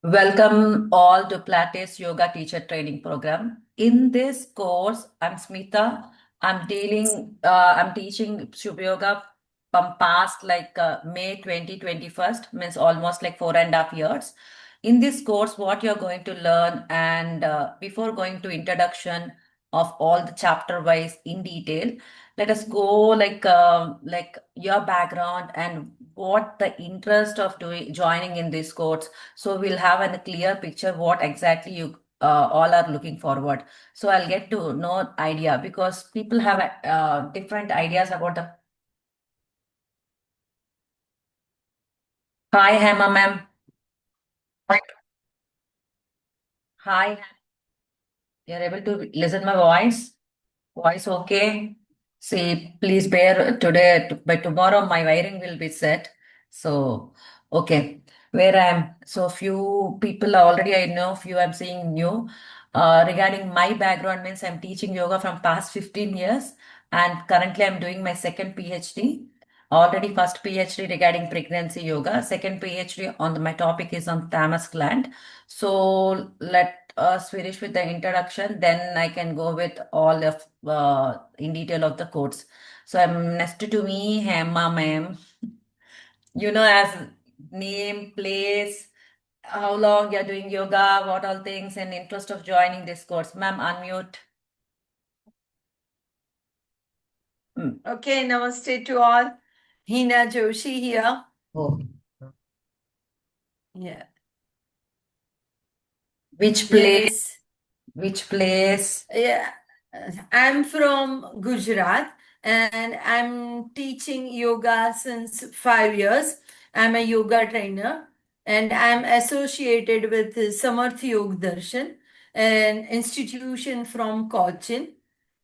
Welcome all to Pilates Yoga Teacher Training Program. In this course, I'm Smita. I'm teaching Shubh Yoga from past May 2021, means almost like 4.5 years. In this course, what you're going to learn, and before going to introduction of all the chapter wise in detail, let us go like your background and what the interest of doing joining in this course, so we'll have a clear picture what exactly you all are looking forward. So I'll get to know idea because people have different ideas about the. Hi, Hema ma'am. Hi, you're able to listen my voice? Voice okay? See, please bear today. By tomorrow, my wiring will be set. So, okay, where I am. So, few people already I know. Few I'm seeing new. Regarding my background, means I'm teaching yoga from past 15 years, and currently I'm doing my second PhD. Already first PhD regarding pregnancy yoga. Second PhD on my topic is on thymus gland. So let us finish with the introduction, then I can go with all of in detail of the course. So I'm next to me, Hema ma'am. As name, place, how long you're doing yoga, what all things, and interest of joining this course. Ma'am, unmute. Okay, namaste to all. Hina Joshi here. Oh, Yeah. which place? Yes. Which place? Yeah. I'm from Gujarat and I'm teaching yoga since 5 years. I'm a yoga trainer and I'm associated with Samarth Yog Darshan, an institution from Cochin.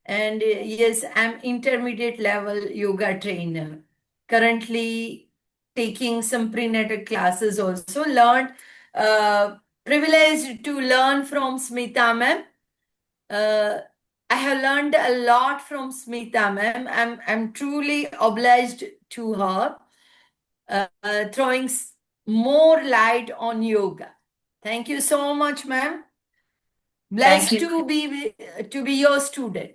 And yes, I'm intermediate level yoga trainer. Currently taking some prenatal classes also. Uh, Privileged to learn from Smita ma'am. uh, I have learned a lot from Smita ma'am. I'm truly obliged to her, throwing more light on yoga. Thank you so much, ma'am. Thank Blessed you. to be your student.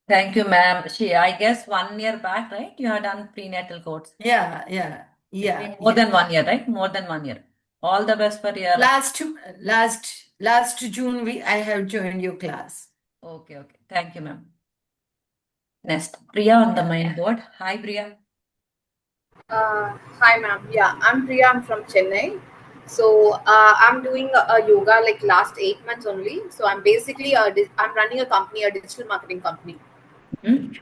Thank you, ma'am. I guess 1 year back, right? You have done prenatal course. Yeah, yeah, It's yeah, been more yeah. than 1 year, right? More than 1 year. All the best for your. Last June I have joined your class. Okay, okay. Thank you, ma'am. Next, Priya on the Yeah. main board. Hi, Priya. Hi, ma'am. Yeah, I'm Priya. I'm from Chennai. So I'm doing a yoga like last 8 months only. So I'm basically I'm running a company, a digital marketing company. Hmm.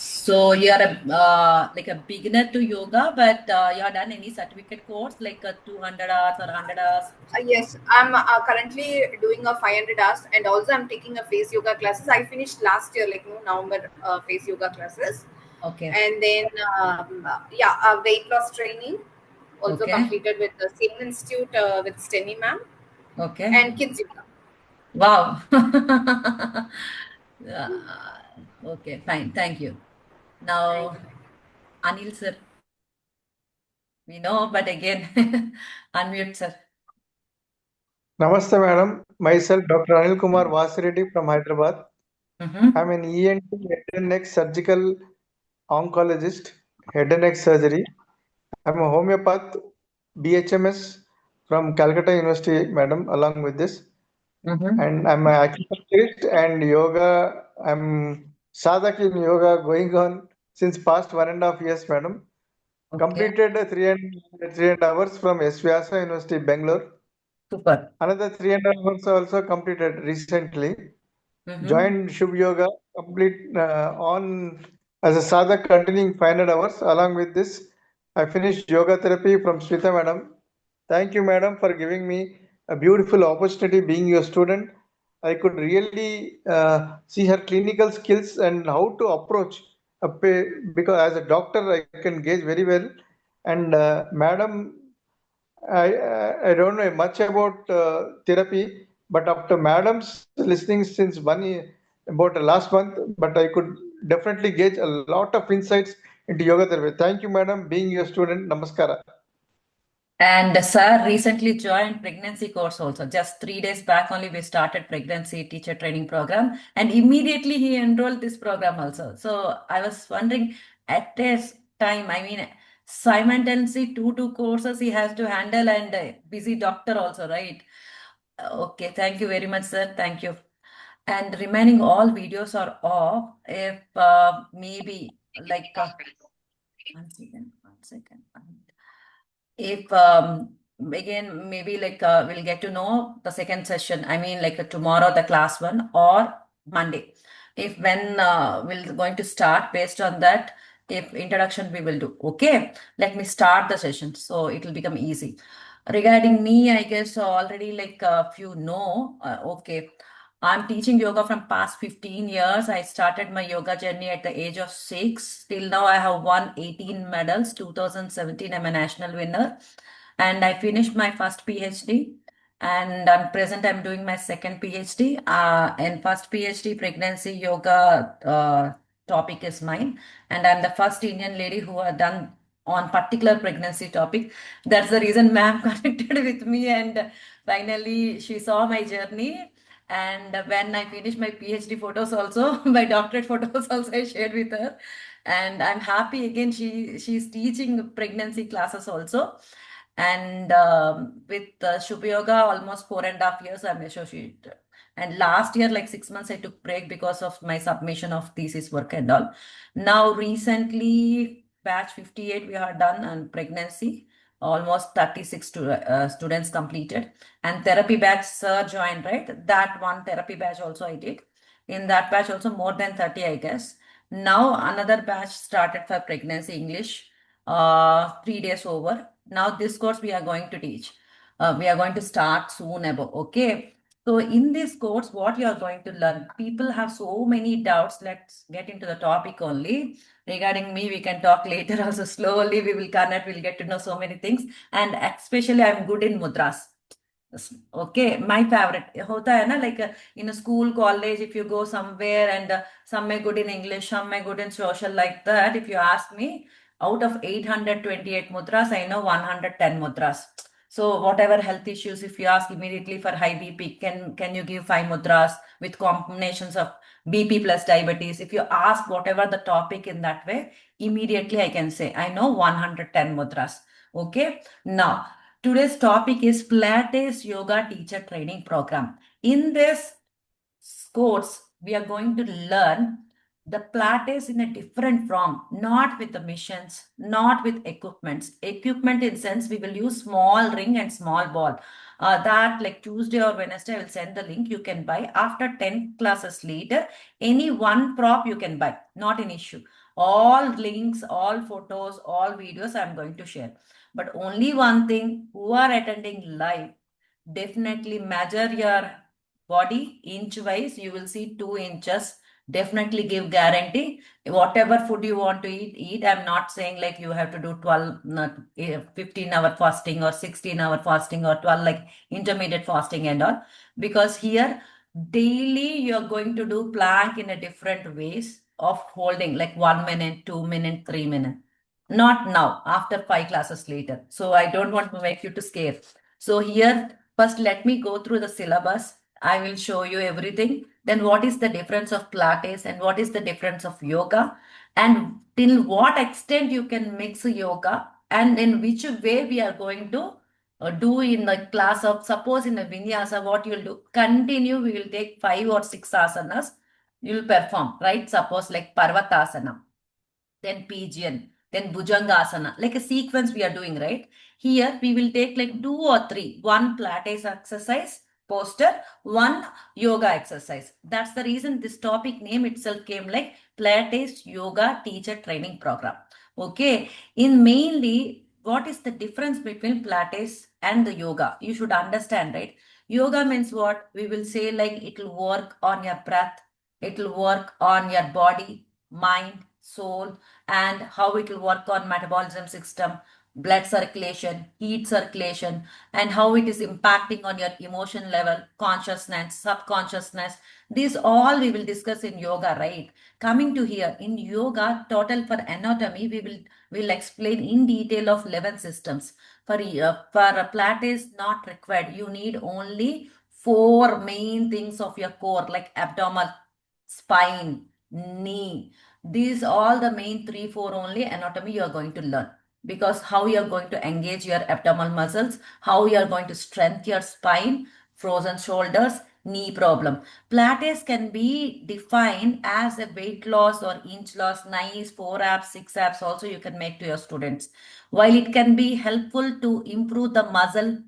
So you are like a beginner to yoga, but you have done any certificate course like 200 hours or 100 hours? Yes, I'm currently doing a 500 hours, and also I'm taking a face yoga classes. I finished last year, like no November, face yoga classes, Okay, and then yeah, weight loss training also okay, completed with the same institute with Steny ma'am okay. and kids yoga. Wow. Uh, okay, fine. Thank you. Thank Now, you. Anil sir, we know, but again, unmute sir. Namaste, madam. Myself, Dr. Anil Kumar Vasireddy from Hyderabad. Mm-hmm. I'm an ENT head and neck surgical oncologist, head and neck surgery. I'm a homeopath, BHMS from Calcutta University, madam, along with this. Mm-hmm. And I'm an acupuncturist and yoga. I'm sadhak in yoga going on since past 1.5 years, madam. Okay, Completed 3 and 3 hours from S. Vyasa University, Bangalore. super. Another 3.5 hours also completed recently. Mm-hmm. Joined Shubh Yoga, complete on as a sadhak continuing 500 hours. Along with this, I finished yoga therapy from Smita madam. Thank you, madam, for giving me a beautiful opportunity being your student. I could really see her clinical skills and how to approach because as a doctor I can gauge very well. And madam, I don't know much about therapy, but after madam's listening since 1 year, about last month, but I could definitely gauge a lot of insights into yoga therapy. Thank you, madam, being your student. Namaskara. And sir recently joined pregnancy course also. Just 3 days back only we started pregnancy teacher training program, and immediately he enrolled this program also. So I was wondering at this time, I mean, simultaneously two courses he has to handle, and busy doctor also, right? Okay, thank you very much, sir. Thank you. And remaining all videos are off. If maybe like one second, one second. If again maybe like we'll get to know the second session, I mean like tomorrow the class one or Monday, if when we're going to start based on that, if introduction we will do. Okay, let me start the session so it will become easy. Regarding me, I guess already like a few know. Okay, I'm teaching yoga from past 15 years. I started my yoga journey at the age of 6. Till now, I have won 18 medals. 2017, I'm a national winner. And I finished my first PhD. And I'm present, I'm doing my second PhD. And first PhD, pregnancy yoga topic is mine. And I'm the first Indian lady who have done on particular pregnancy topic. That's the reason ma'am connected with me. And finally, she saw my journey, and when I finished my PhD photos also, my doctorate photos also I shared with her. And I'm happy again. She's teaching pregnancy classes also. And with Shubha Yoga, almost 4.5 years I'm associated. And last year, like 6 months, I took break because of my submission of thesis work and all. Now recently, batch 58 we are done on pregnancy. Almost 36 students completed, and therapy batch sir joined, right? That one therapy batch also I did. In that batch also more than 30, I guess. Now another batch started for pregnancy English, 3 days over. Now this course we are going to teach. We are going to start soon about, okay? So in this course, what you are going to learn, people have so many doubts. Let's get into the topic only. Regarding me, we can talk later also. Slowly we will connect, we'll get to know so many things. And especially I'm good in mudras. Okay, my favorite होता है ना, like in a school, college, if you go somewhere, and some may good in English, some may good in social, like that. If you ask me, out of 828 mudras, I know 110 mudras. So whatever health issues, if you ask immediately for high BP, can you give 5 mudras with combinations of BP plus diabetes? If you ask whatever the topic in that way, immediately I can say I know 110 mudras. Okay, now today's topic is Pilates Yoga Teacher Training Program. In this course, we are going to learn the Pilates in a different form, not with the machines, not with equipments. Equipment in sense, we will use small ring and small ball. That like Tuesday or Wednesday, I will send the link. You can buy after 10 classes later. Any one prop you can buy, not an issue. All links, all photos, all videos I'm going to share. But only one thing, who are attending live, definitely measure your body inch wise. You will see 2 inches. Definitely give guarantee. Whatever food you want to eat. I'm not saying like you have to do 12, not 15-hour fasting or 16-hour fasting or 12 like intermediate fasting and all. Because here daily you're going to do plank in a different ways of holding, like 1 minute, 2 minute, 3 minute. Not now, after 5 classes later. So I don't want to make you to scare. So here, first let me go through the syllabus. I will show you everything. Then what is the difference of Pilates and what is the difference of yoga, and till what extent you can mix yoga, and in which way we are going to do in the class of, suppose in a vinyasa, what you will do, continue, we will take 5 or 6 asanas, you will perform, right? Suppose like Parvatasana, then pigeon, then bhujangasana, like a sequence we are doing, right? Here we will take like 2 or 3, one Pilates exercise, poster, one yoga exercise. That's the reason this topic name itself came like Pilates Yoga Teacher Training Program. Okay, in mainly, what is the difference between Pilates and the yoga? You should understand, right? Yoga means what? We will say like it will work on your breath, it will work on your body, mind, soul, and how it will work on metabolism system, blood circulation, heat circulation, and how it is impacting on your emotion level, consciousness, subconsciousness. These all we will discuss in yoga, right? Coming to here, in yoga, total for anatomy, will explain in detail of 11 systems. For Pilates, not required. You need only four main things of your core, like abdomen, spine, knee. These all the main three, four only anatomy you are going to learn, because how you are going to engage your abdominal muscles, how you are going to strengthen your spine, frozen shoulders, knee problem. Pilates can be defined as a weight loss or inch loss, nice 4 abs, 6 abs also you can make to your students. While it can be helpful to improve the muscle,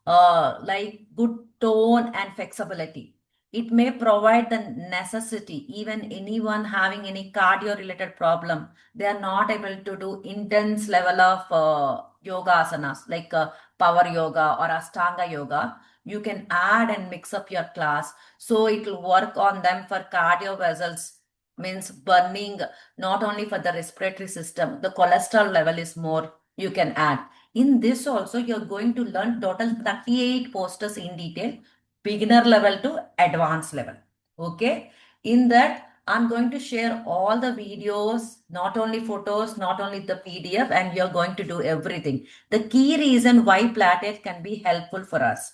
like good tone and flexibility, it may provide the necessity, even anyone having any cardio related problem, they are not able to do intense level of yoga asanas like power yoga or Ashtanga yoga. You can add and mix up your class. So it will work on them for cardio vessels, means burning, not only for the respiratory system, the cholesterol level is more, you can add. In this also, you're going to learn total 38 posters in detail, beginner level to advanced level. Okay. In that, I'm going to share all the videos, not only photos, not only the PDF, and you're going to do everything. The key reason why Pilates can be helpful for us.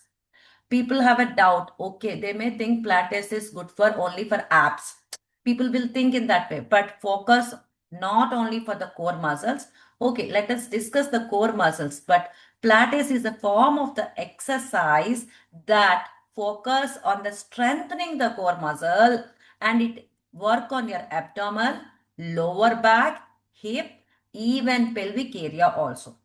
People have a doubt. Okay, they may think Pilates is good for only for abs. People will think in that way, but focus not only for the core muscles. Okay, let us discuss the core muscles. But Pilates is a form of the exercise that focus on the strengthening the core muscle, and it work on your abdomen, lower back, hip, even pelvic area also.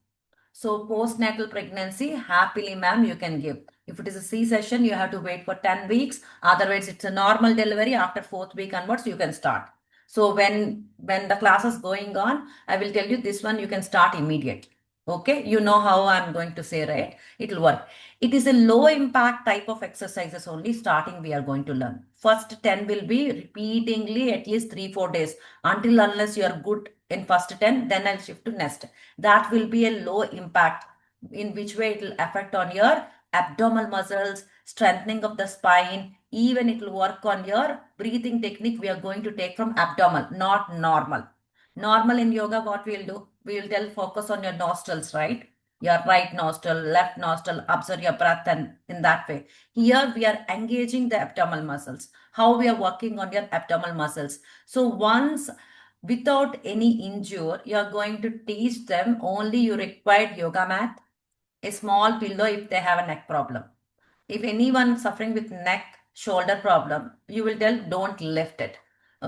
So postnatal pregnancy, happily, ma'am, you can give. If it is a C-section, you have to wait for 10 weeks. Otherwise, it's a normal delivery. After fourth week onwards, you can start. So when the class is going on, I will tell you this one, you can start immediately. Okay, you know how I'm going to say, right? It will work. It is a low impact type of exercises only starting we are going to learn. First 10 will be repeatingly at least 3-4 days, until unless you are good in first 10, then I'll shift to next. That will be a low impact, in which way it will affect on your abdominal muscles, strengthening of the spine, even it will work on your breathing technique we are going to take from abdomen, not normal. Normal in yoga, what we'll do, we will tell focus on your nostrils, right? Your right nostril, left nostril, observe your breath, and in that way. Here we are engaging the abdominal muscles. How we are working on your abdominal muscles. So once, without any injury, you are going to teach them only you require yoga mat, a small pillow if they have a neck problem. If anyone suffering with neck, shoulder problem, you will tell don't lift it.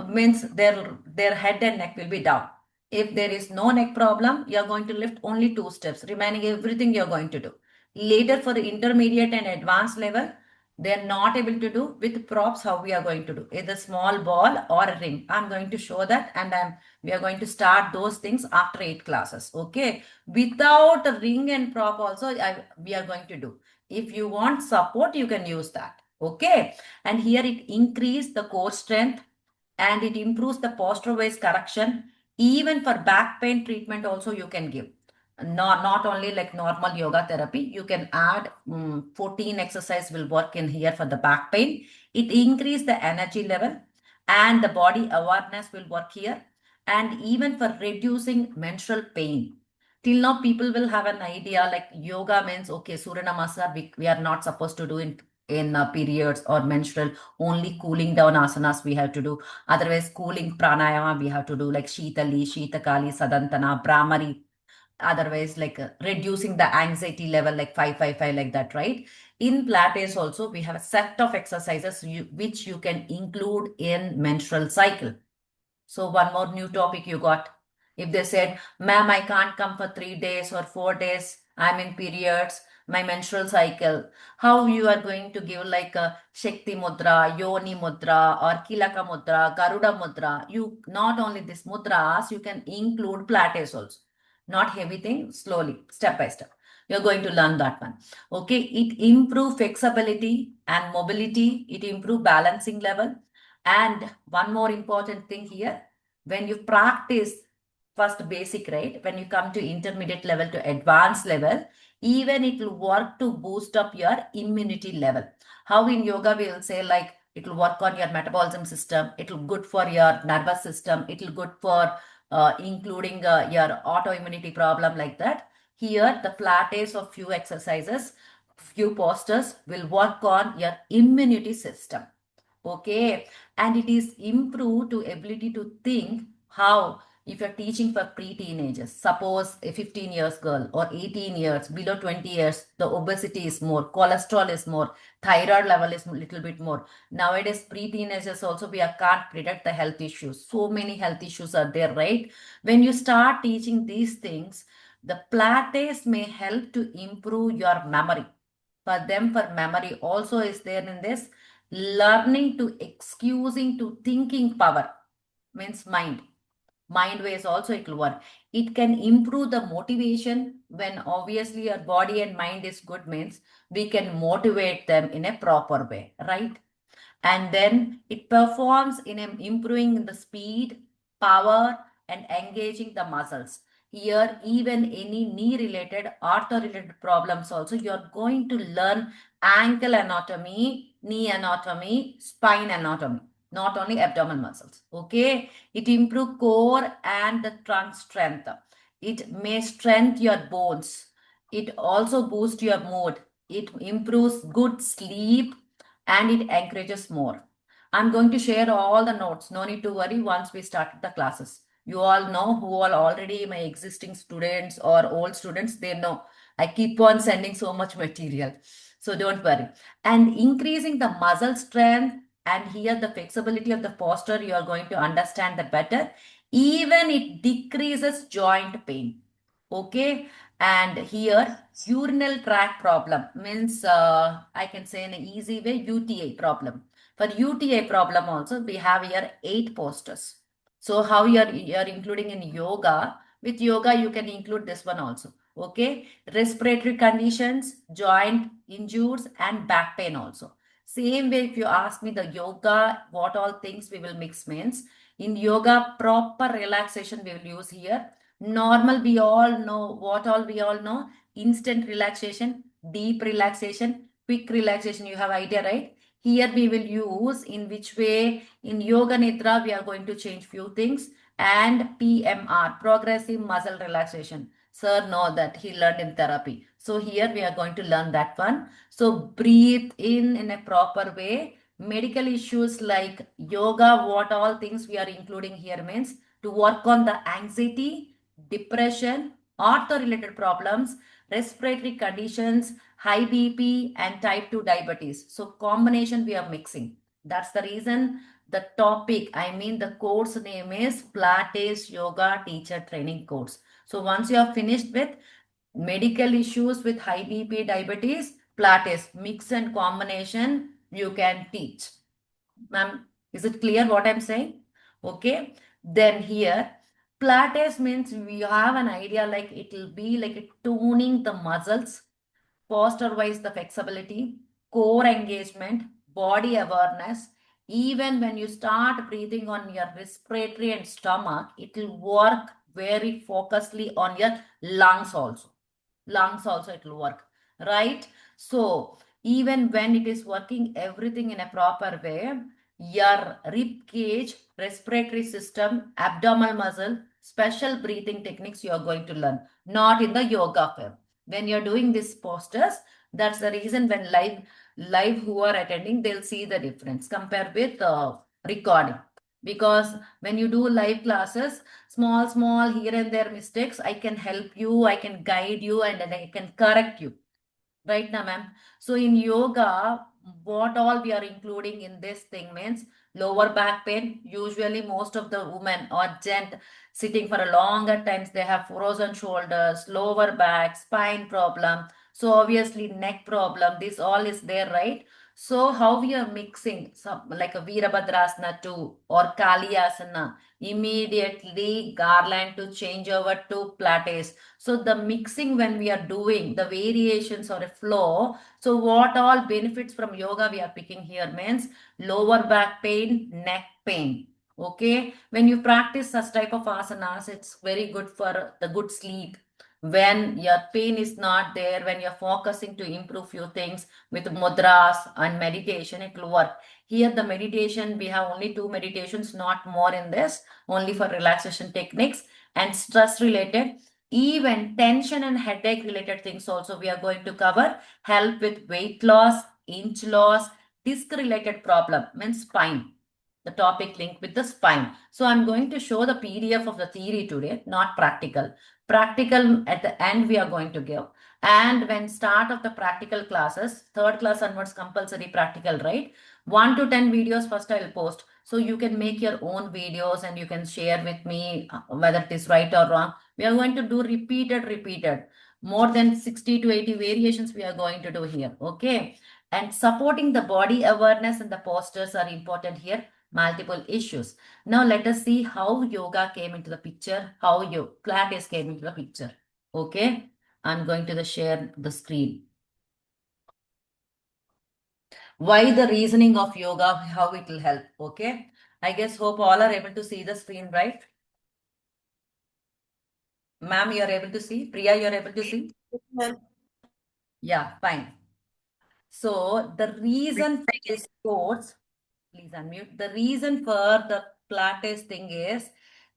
Means their head and neck will be down. If there is no neck problem, you are going to lift only 2 steps. Remaining everything you are going to do. Later for intermediate and advanced level, they are not able to do with props. How we are going to do either small ball or a ring. I'm going to show that, and we are going to start those things after 8 classes. Okay, without a ring and prop also, we are going to do. If you want support, you can use that. Okay. And here it increase the core strength, and it improves the posture wise correction. Even for back pain treatment also you can give. Not only like normal yoga therapy, you can add 14 exercise will work in here for the back pain. It increase the energy level, and the body awareness will work here. And even for reducing menstrual pain. Till now, people will have an idea like yoga means, okay, Surya Namaskar, we are not supposed to do in periods or menstrual, only cooling down asanas we have to do. Otherwise, cooling pranayama we have to do, like Shitali, Shitakali, Sadantana, Brahmari. Otherwise, like reducing the anxiety level, like 555, like that, right? In Pilates also, we have a set of exercises which you can include in menstrual cycle. So one more new topic you got. If they said, ma'am, I can't come for 3 days or 4 days, I'm in periods, my menstrual cycle, how you are going to give like a Shakti Mudra, Yoni Mudra, or Kilaka Mudra, Garuda Mudra. You not only this mudras, you can include Pilates also. Not heavy thing, slowly, step by step. You're going to learn that one. Okay, it improve flexibility and mobility, it improve balancing level. And one more important thing here, when you practice first basic, right? When you come to intermediate level to advanced level, even it will work to boost up your immunity level. How in yoga we will say like it will work on your metabolism system, it will good for your nervous system, it will good for including your autoimmunity problem like that. Here the Pilates of few exercises, few postures will work on your immunity system. Okay, and it is improved to ability to think how if you're teaching for pre-teenagers, suppose a 15 years girl or 18 years, below 20 years, the obesity is more, cholesterol is more, thyroid level is a little bit more. Nowadays, pre-teenagers also we can't predict the health issues. So many health issues are there, right? When you start teaching these things, the Pilates may help to improve your memory. For them, for memory also is there in this learning to excusing to thinking power means mind ways also it will work. It can improve the motivation when obviously your body and mind is good means we can motivate them in a proper way, right? And then it performs in improving the speed, power, and engaging the muscles. Here, even any knee related, ortho related problems also, you're going to learn ankle anatomy, knee anatomy, spine anatomy, not only abdominal muscles. Okay, it improves core and the trunk strength. It may strengthen your bones. It also boosts your mood. It improves good sleep and it encourages more. I'm going to share all the notes. No need to worry once we start the classes. You all know who are already my existing students or old students, they know. I keep on sending so much material. So don't worry. And increasing the muscle strength and here the flexibility of the posture, you are going to understand that better. Even it decreases joint pain. Okay. And here urinal tract problem means I can say in an easy way UTI problem. For UTI problem also we have here 8 postures. So how you're including in yoga, with yoga you can include this one also. Okay, respiratory conditions, joint injuries and back pain also. Same way if you ask me the yoga what all things we will mix means in yoga proper relaxation we will use here. Normal, we all know what all we all know. Instant relaxation, deep relaxation, quick relaxation. You have idea, right? Here we will use in which way in Yoga Nidra we are going to change few things and PMR, progressive muscle relaxation. Sir know that he learned in therapy. So here we are going to learn that one. So breathe in a proper way. Medical issues like yoga, what all things we are including here means to work on the anxiety, depression, ortho-related problems, respiratory conditions, high BP, and type 2 diabetes. So combination we are mixing. That's the reason the topic, I mean the course name is Pilates Yoga Teacher Training Course. So once you are finished with medical issues with high BP, diabetes, Pilates, mix and combination, you can teach. Ma'am, is it clear what I'm saying? Okay. Then here, Pilates means we have an idea like it will be like a tuning the muscles, posture wise the flexibility, core engagement, body awareness. Even when you start breathing on your respiratory and stomach, it will work very focusedly on your lungs also. Lungs also it will work, right? So even when it is working everything in a proper way, your rib cage, respiratory system, abdominal muscle, special breathing techniques you are going to learn, not in the yoga firm. When you're doing these postures, that's the reason when live who are attending, they'll see the difference compared with recording. Because when you do live classes, small here and there mistakes, I can help you, I can guide you, and then I can correct you. Right now, ma'am. So in yoga, what all we are including in this thing means lower back pain. Usually most of the women or gent sitting for a longer times, they have frozen shoulders, lower back, spine problem. So obviously neck problem, this all is there, right? So how we are mixing some like a Virabhadrasana too or Kaliyasana, immediately garland to change over to Pilates. So the mixing when we are doing the variations or a flow, so what all benefits from yoga we are picking here means lower back pain, neck pain, Okay, when you practice such type of asanas, it's very good for the good sleep. When your pain is not there, when you're focusing to improve few things with mudras and meditation, it will work. Here, the meditation, we have only two meditations, not more in this, only for relaxation techniques and stress related. Even tension and headache related things also we are going to cover. Help with weight loss, inch loss, disc related problem, means spine, the topic linked with the spine. So I'm going to show the PDF of the theory today, not practical. Practical at the end we are going to give. And when start of the practical classes, third class onwards compulsory practical, right? 1 to 10 videos first I'll post. So you can make your own videos and you can share with me whether it is right or wrong. We are going to do repeated. More than 60 to 80 variations we are going to do here. Okay. And supporting the body awareness and the postures are important here, multiple issues. Now let us see how yoga came into the picture, how Pilates came into the picture. Okay, I'm going to share the screen. Why the reasoning of yoga, how it will help. Okay, I guess hope all are able to see the screen, right? Ma'am, you are able to see? Priya, you are able to see? Yeah, fine. So the reason for this course, please unmute. The reason for the Pilates thing is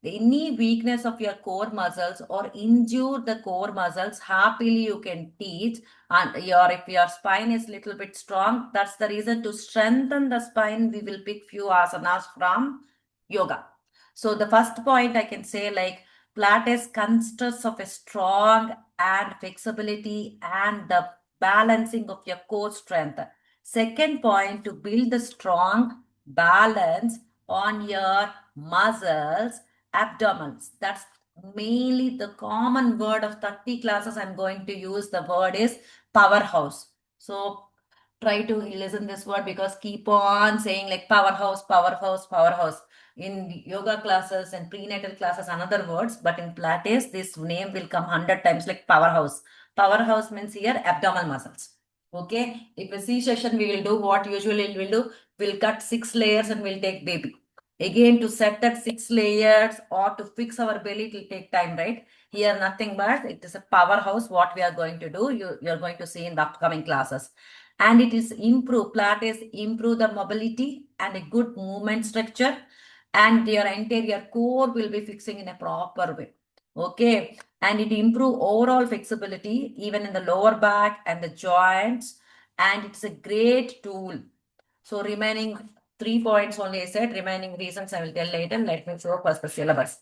any weakness of your core muscles or injure the core muscles, happily you can teach. And if your spine is little bit strong, that's the reason to strengthen the spine. We will pick few asanas from yoga. So the first point I can say, like, Pilates consists of a strong and flexibility and the balancing of your core strength. Second point, to build the strong balance on your muscles, abdominals. That's mainly the common word of 30 classes I'm going to use. The word is powerhouse. So try to listen this word, because keep on saying like powerhouse. In yoga classes and prenatal classes, another words, but in Pilates, this name will come 100 times, like powerhouse. Powerhouse means here abdominal muscles. Okay, if a C session we will do what usually we'll do, we'll cut 6 layers and we'll take baby. Again, to set that 6 layers or to fix our belly, it will take time, right? Here, nothing but it is a powerhouse. What we are going to do, you're going to see in the upcoming classes. And it is improve, Pilates improve the mobility and a good movement structure, and your anterior core will be fixing in a proper way. Okay, and it improve overall flexibility even in the lower back and the joints, and it's a great tool. So remaining 3 points only I said, remaining reasons I will tell later. Let me show first the syllabus.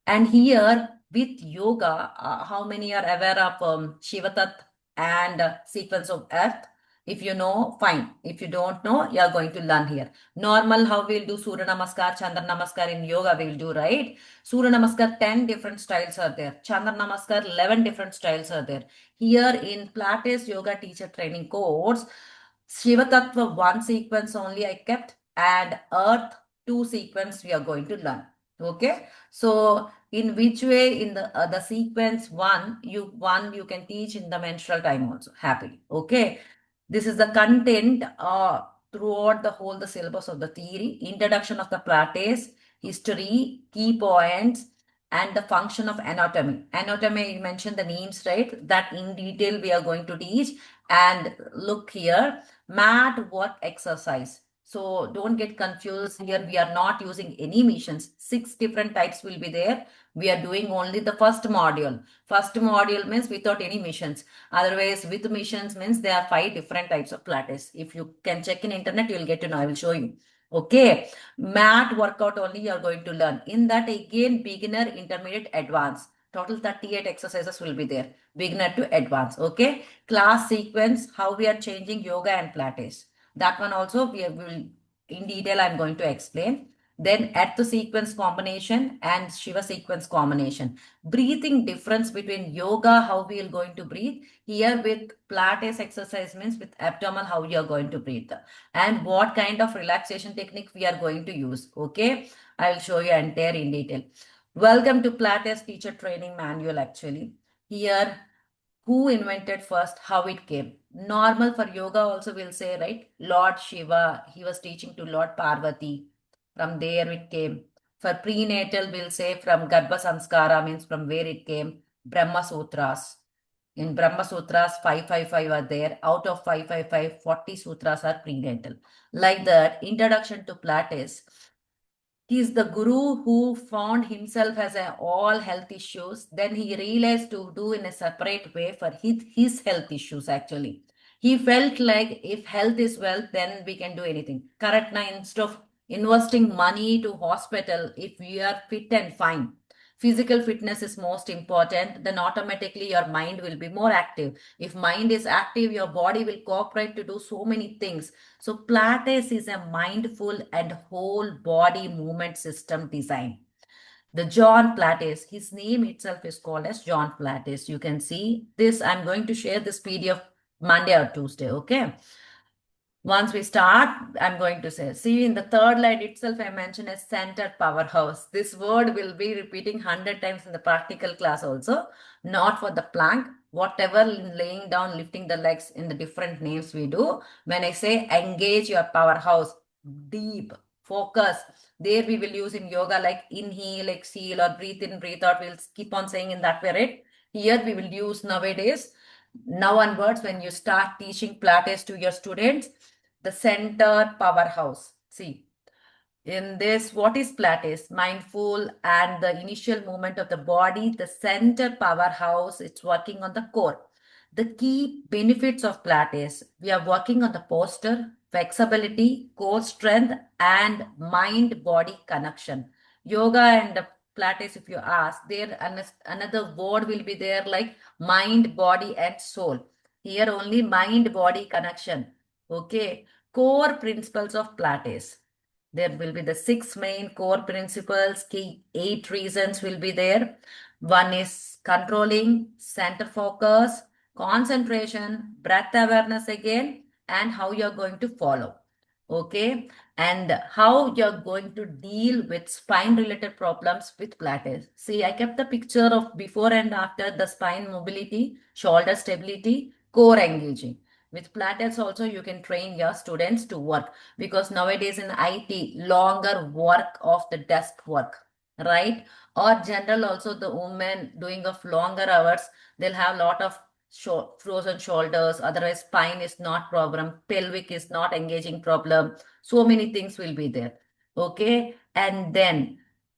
And here with yoga, how many are aware of Shiva and sequence of earth? If you know, fine. If you don't know, you are going to learn here. Normal, how we'll do Surya Namaskar, Chandra Namaskar in yoga, we'll do, right? Surya Namaskar, 10 different styles are there. Chandra Namaskar, 11 different styles are there. Here in Pilates Yoga Teacher Training Course, Shiva Tattva, one sequence only I kept, and Earth, two sequence we are going to learn. Okay. So in which way, in the sequence one you can teach in the menstrual time also happily. Okay. This is the content throughout the whole the syllabus of the theory, introduction of the Pilates, history, key points, and the function of anatomy. Anatomy, you mentioned the names, right? That in detail we are going to teach. And look here, mat work exercise. So don't get confused here. We are not using any machines. 6 different types will be there. We are doing only the first module. First module means without any machines. Otherwise, with machines means there are 5 different types of Pilates. If you can check in internet, you will get to know. I will show you. Okay. Mat workout only you are going to learn. In that again, beginner, intermediate, advanced. Total 38 exercises will be there. Beginner to advanced. Okay. Class sequence, how we are changing yoga and Pilates. That one also we will in detail I'm going to explain. Then at the sequence combination and Shiva sequence combination. Breathing difference between yoga, how we are going to breathe. Here with Pilates exercise means with abdomen, how you are going to breathe. And what kind of relaxation technique we are going to use. Okay. I will show you entire in detail. Welcome to Pilates Teacher Training Manual actually. Here, who invented first, how it came. Normal for yoga also we'll say, right? Lord Shiva, he was teaching to Lord Parvati. From there it came. For prenatal, we'll say from Garbha Sanskara, means from where it came, Brahma Sutras. In Brahma Sutras, 555 are there. Out of 555, 40 sutras are prenatal. Like that, introduction to Pilates. He is the guru who found himself as all health issues. Then he realized to do in a separate way for his health issues actually. He felt like if health is wealth, then we can do anything. Correct now, instead of investing money to hospital, if we are fit and fine, physical fitness is most important, then automatically your mind will be more active. If mind is active, your body will cooperate to do so many things. So Pilates is a mindful and whole body movement system design. The John Pilates, his name itself is called as John Pilates. You can see this. I'm going to share this PDF Monday or Tuesday. Okay. Once we start, I'm going to say, see in the third line itself, I mentioned a centered powerhouse. This word will be repeating 100 times in the practical class also, not for the plank, whatever laying down, lifting the legs in the different names we do. When I say engage your powerhouse, deep, focus, there we will use in yoga like inhale, exhale or breathe in, breathe out. We'll keep on saying in that way, right? Here we will use nowadays, now onwards, when you start teaching Pilates to your students, the center powerhouse. See, in this, what is Pilates? Mindful and the initial movement of the body, the center powerhouse, it's working on the core. The key benefits of Pilates, we are working on the posture, flexibility, core strength, and mind-body connection. Yoga and Pilates, if you ask, there another word will be there like mind, body, and soul. Here only mind-body connection. Okay. Core principles of Pilates. There will be the 6 main core principles, key 8 reasons will be there. One is controlling, center focus, concentration, breath awareness again, and how you're going to follow. Okay, and how you're going to deal with spine related problems with Pilates. See, I kept the picture of before and after the spine mobility, shoulder stability, core engaging. With Pilates also, you can train your students to work because nowadays in IT, longer work of the desk work, right? Or general also the women doing of longer hours, they'll have a lot of frozen shoulders, otherwise spine is not problem, pelvic is not engaging problem. So many things will be there. Okay. And then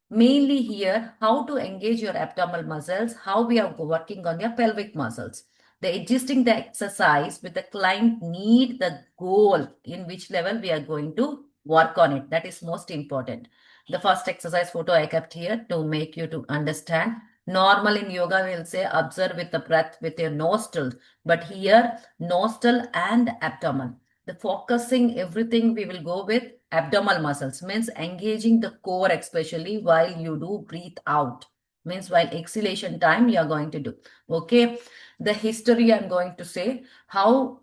mainly here, how to engage your abdominal muscles, how we are working on your pelvic muscles. The adjusting the exercise with the client need the goal in which level we are going to work on it. That is most important. The first exercise photo I kept here to make you to understand. Normal in yoga, we'll say observe with the breath with your nostrils, but here nostril and abdomen. The focusing everything we will go with abdominal muscles, means engaging the core especially while you do breathe out, means while exhalation time you are going to do. Okay. The history I'm going to say, how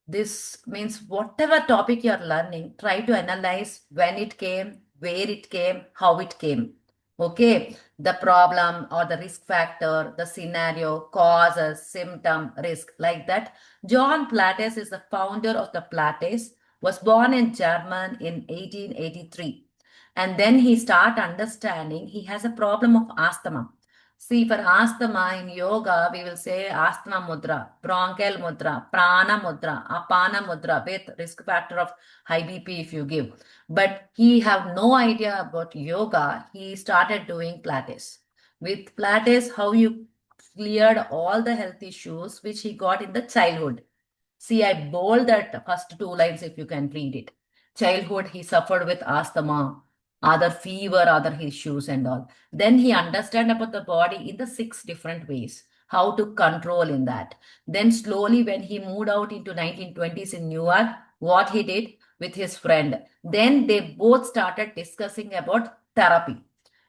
this means whatever topic you're learning, try to analyze when it came, where it came, how it came. Okay, the problem or the risk factor, the scenario, causes, symptom, risk, like that. John Pilates is the founder of the Pilates, was born in German in 1883. And then he start understanding he has a problem of asthma. See, for asthma in yoga, we will say asthma mudra, bronchial mudra, prana mudra, apana mudra with risk factor of high BP if you give. But he have no idea about yoga. He started doing Pilates. With Pilates, how you cleared all the health issues which he got in the childhood. See, I bold that first 2 lines if you can read it. Childhood, he suffered with asthma, other fever, other issues and all. Then he understand about the body in the 6 different ways, how to control in that. Then slowly when he moved out into 1920s in New York, what he did with his friend. Then they both started discussing about therapy.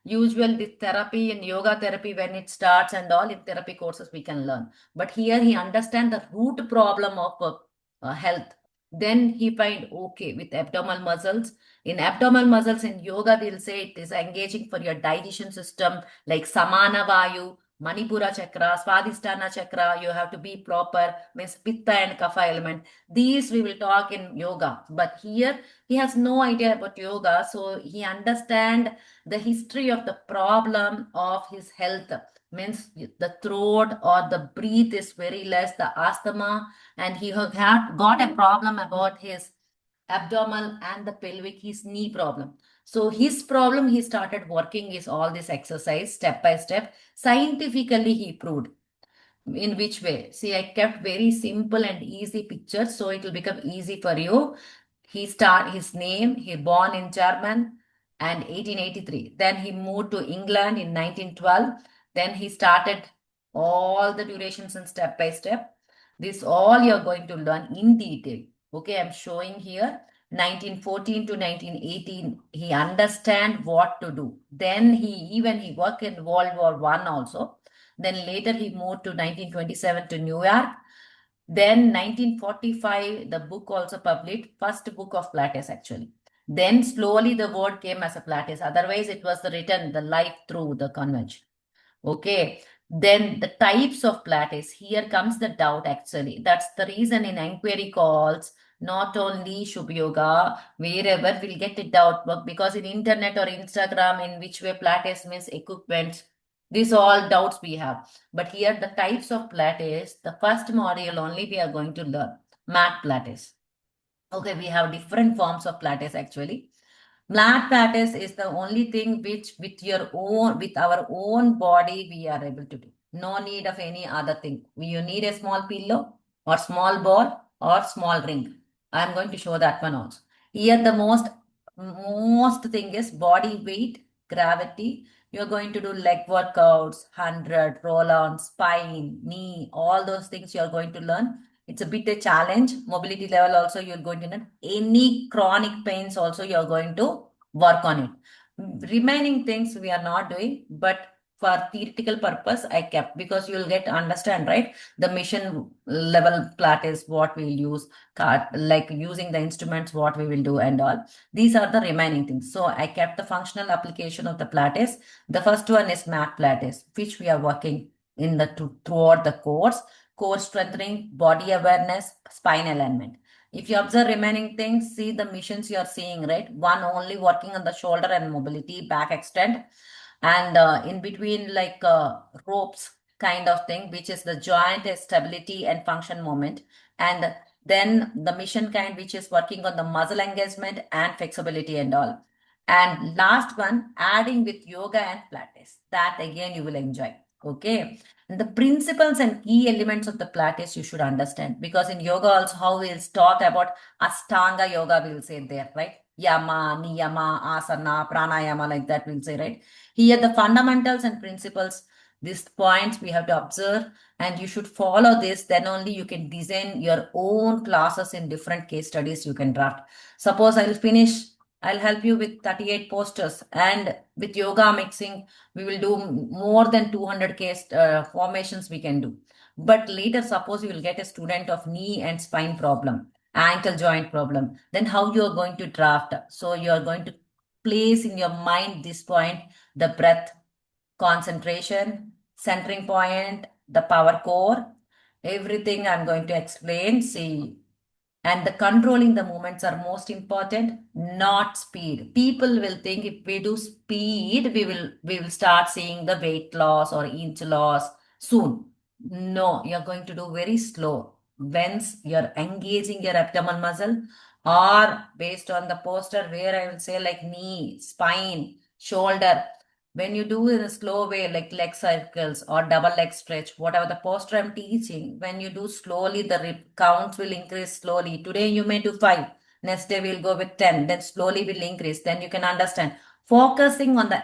Usually the therapy and yoga therapy when it starts and all in therapy courses we can learn. But here he understand the root problem of health. Then he find okay with abdominal muscles. In abdominal muscles in yoga, we'll say it is engaging for your digestion system like samana vayu, Manipura chakra, Swadhisthana chakra, you have to be proper, means Pitta and Kapha element. These we will talk in yoga. But here he has no idea about yoga, so he understand the history of the problem of his health. Means the throat or the breath is very less, the asthma, and he have got a problem about his abdominal and the pelvic, his knee problem. So his problem he started working is all this exercise step by step. Scientifically he proved. In which way? See, I kept very simple and easy pictures so it will become easy for you. His name, he born in German and 1883. Then he moved to England in 1912. Then he started all the durations and step by step. This all you're going to learn in detail. Okay, I'm showing here 1914 to 1918. He understand what to do. Then he worked in World War One also. Then later he moved to 1927 to New York. Then 1945, the book also published, first book of Pilates actually. Then slowly the word came as a Pilates. Otherwise, it was the written, the life through the convention. Okay. Then the types of Pilates. Here comes the doubt actually. That's the reason in inquiry calls, not only Shubh Yoga, wherever we'll get a doubt because in internet or Instagram, in which way Pilates means equipment, these all doubts we have. But here the types of Pilates, the first module only we are going to learn. Mat Pilates. Okay, we have different forms of Pilates actually. Mat Pilates is the only thing which with our own body we are able to do. No need of any other thing. You need a small pillow or small ball or small ring. I'm going to show that one also. Here the most thing is body weight, gravity. You're going to do leg workouts, 100, roll on, spine, knee, all those things you're going to learn. It's a bit a challenge. Mobility level also you're going to learn. Any chronic pains also you're going to work on it. Remaining things we are not doing, but for theoretical purpose, I kept because you'll get to understand, right? The mission level Pilates, what we'll use, like using the instruments, what we will do and all. These are the remaining things. So I kept the functional application of the Pilates. The first one is mat Pilates, which we are working in the throughout the course. Core strengthening, body awareness, spine alignment. If you observe remaining things, see the missions you are seeing, right? One only working on the shoulder and mobility, back extend, and in between like ropes kind of thing, which is the joint stability and function moment. And then the mission kind, which is working on the muscle engagement and flexibility and all. And last one, adding with yoga and Pilates. That again you will enjoy. Okay. And the principles and key elements of the Pilates you should understand because in yoga also how we'll talk about Ashtanga yoga we'll say there, right? Yama, Niyama, Asana, Pranayama like that we'll say, right? Here the fundamentals and principles, these points we have to observe and you should follow this. Then only you can design your own classes in different case studies you can draft. Suppose I'll help you with 38 posters and with yoga mixing we will do more than 200 case formations we can do. But later, suppose you will get a student of knee and spine problem, ankle joint problem, then how you are going to draft? So you are going to place in your mind this point, the breath, concentration, centering point, the power core, everything I'm going to explain. See, and the controlling the movements are most important, not speed. People will think if we do speed we will start seeing the weight loss or inch loss soon. No, you're going to do very slow once you're engaging your abdominal muscle or based on the posture where I will say like knee, spine, shoulder. When you do in a slow way, like leg circles or double leg stretch, whatever the posture I'm teaching, when you do slowly, the rep counts will increase slowly. Today you may do 5, next day we'll go with 10, then slowly will increase. Then you can understand. Focusing on the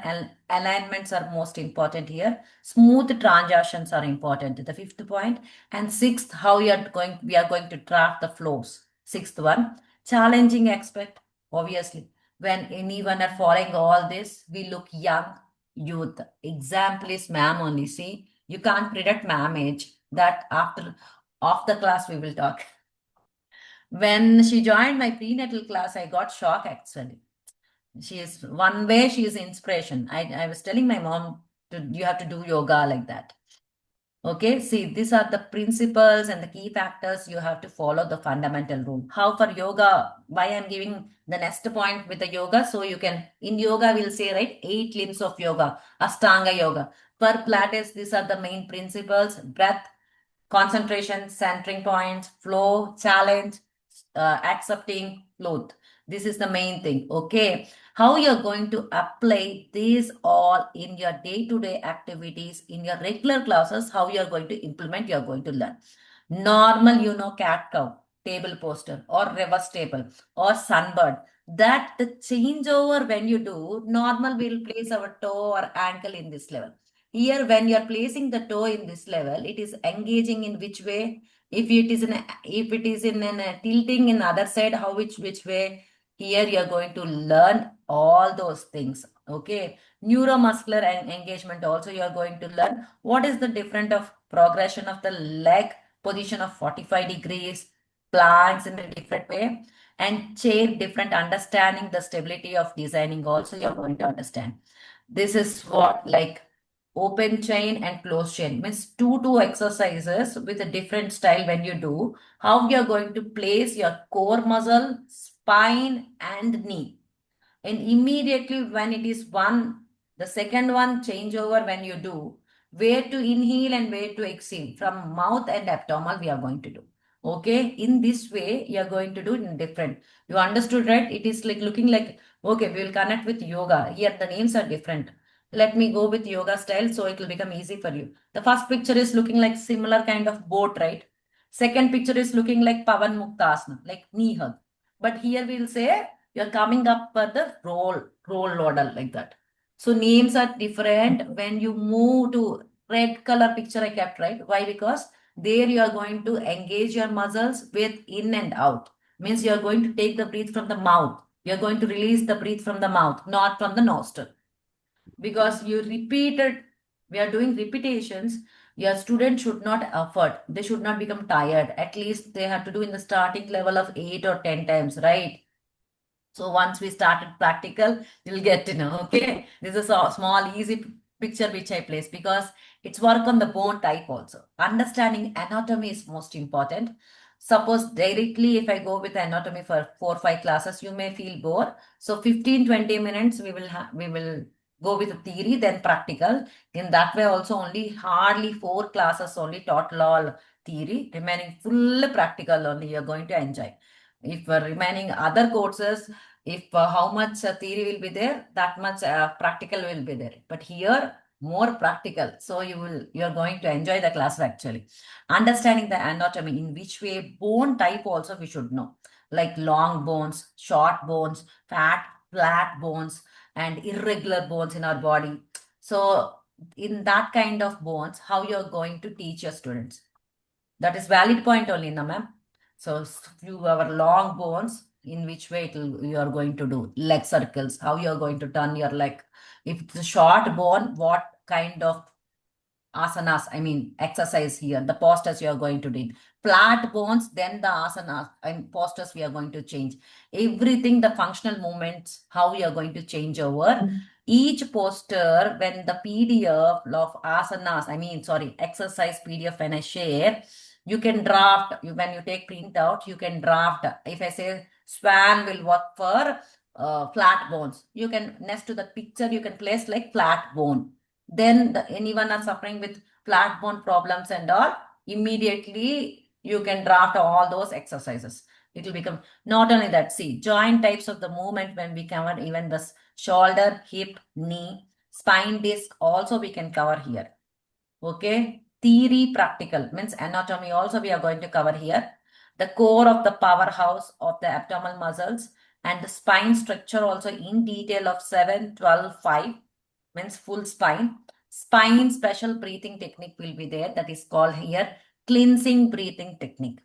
alignments are most important here. Smooth transactions are important. The fifth point. And sixth, how we are going to track the flows. Sixth one, challenging aspect, obviously. When anyone are following all this, we look young, youth. Example is ma'am only. See, you can't predict ma'am age. That after off the class we will talk. When she joined my prenatal class, I got shocked actually. She is one way, she is inspiration. I was telling my mom you have to do yoga like that. Okay, see, these are the principles and the key factors you have to follow the fundamental rule. How for yoga, why I'm giving the next point with the yoga, so you can, in yoga, we'll say, right, 8 limbs of yoga, Ashtanga yoga. For Pilates, these are the main principles: breath, concentration, centering points, flow, challenge, accepting, float. This is the main thing. Okay. How you're going to apply these all in your day-to-day activities, in your regular classes, how you're going to implement, you're going to learn. Normal, cat cow, table poster, or reverse table, or sunbird. That the changeover when you do, normal will place our toe or ankle in this level. Here, when you are placing the toe in this level, it is engaging in which way? If it is in tilting in other side, how which way? Here you are going to learn all those things. Okay. Neuromuscular engagement also you are going to learn. What is the different of progression of the leg position of 45 degrees, planks in a different way, and chair different, understanding the stability of designing also you are going to understand. This is what like open chain and closed chain means two exercises with a different style. When you do, how you're going to place your core muscle, spine and knee, and immediately when it is one, the second one change over when you do, where to inhale and where to exhale from mouth and abdominal we are going to do. Okay, in this way you are going to do in different. You understood, right? It is like looking like, okay, we will connect with yoga. Here the names are different. Let me go with yoga style so it will become easy for you. The first picture is looking like similar kind of boat, right? Second picture is looking like Pavan Muktasana, like knee hug. But here we will say you're coming up for the roll model like that. So names are different. When you move to red color picture I kept, right? Why? Because there you are going to engage your muscles with in and out. Means you are going to take the breath from the mouth. You're going to release the breath from the mouth, not from the nostril. Because you repeated, we are doing repetitions. Your student should not effort. They should not become tired. At least they have to do in the starting level of 8 or 10 times, right? So once we started practical, you'll get to know. Okay, this is a small, easy picture which I place because it's work on the bone type also. Understanding anatomy is most important. Suppose directly if I go with anatomy for 4 or 5 classes, you may feel bored. So 15-20 minutes we will go with the theory, then practical. In that way also only hardly 4 classes only taught all theory, remaining full practical only you're going to enjoy. If remaining other courses, if how much theory will be there, that much practical will be there. But here more practical, so you're going to enjoy the class actually. Understanding the anatomy, in which way bone type also we should know, like long bones, short bones, flat bones, and irregular bones in our body. So in that kind of bones, how you're going to teach your students, that is valid point only, na ma'am. So few our long bones, in which way you are going to do leg circles, how you are going to turn your leg. If it's a short bone, what kind of asanas, I mean exercise here, the postures you are going to do. Flat bones, then the asanas and postures we are going to change. Everything, the functional movements, how we are going to change over. Each poster, when the PDF of asanas, I mean, sorry, exercise PDF when I share, you can draft, when you take printout, you can draft. If I say swan will work for flat bones, you can, next to the picture, you can place like flat bone. Then anyone are suffering with flat bone problems and all, immediately you can draft all those exercises. It will become, not only that, see, joint types of the movement when we cover even the shoulder, hip, knee, spine disc also we can cover here. Okay, theory practical means anatomy also we are going to cover here. The core of the powerhouse of the abdominal muscles and the spine structure also in detail of 7, 12, 5 means full spine. Spine special breathing technique will be there, that is called here cleansing breathing technique.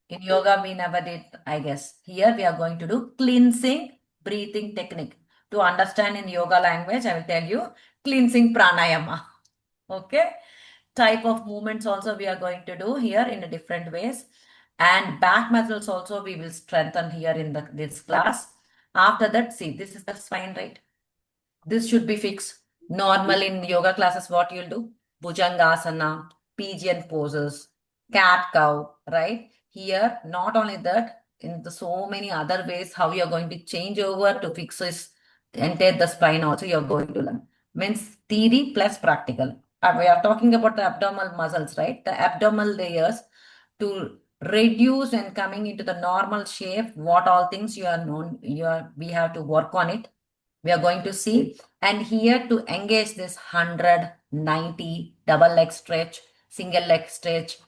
In yoga we never did, I guess. Here we are going to do cleansing breathing technique. To understand in yoga language, I will tell you cleansing pranayama. Okay, type of movements also we are going to do here in a different ways, and back muscles also we will strengthen here in this class. After that, see, this is the spine, right? This should be fixed. Normal in yoga classes, what you'll do? Bhujangasana, pigeon poses, cat cow, right? Here, not only that, in the so many other ways, how you're going to change over to fix this entire the spine also you're going to learn. Means theory plus practical. We are talking about the abdominal muscles, right? The abdominal layers to reduce and coming into the normal shape, what all things you are known, we have to work on it. We are going to see. And here to engage this 100, 90, double leg stretch, single leg stretch,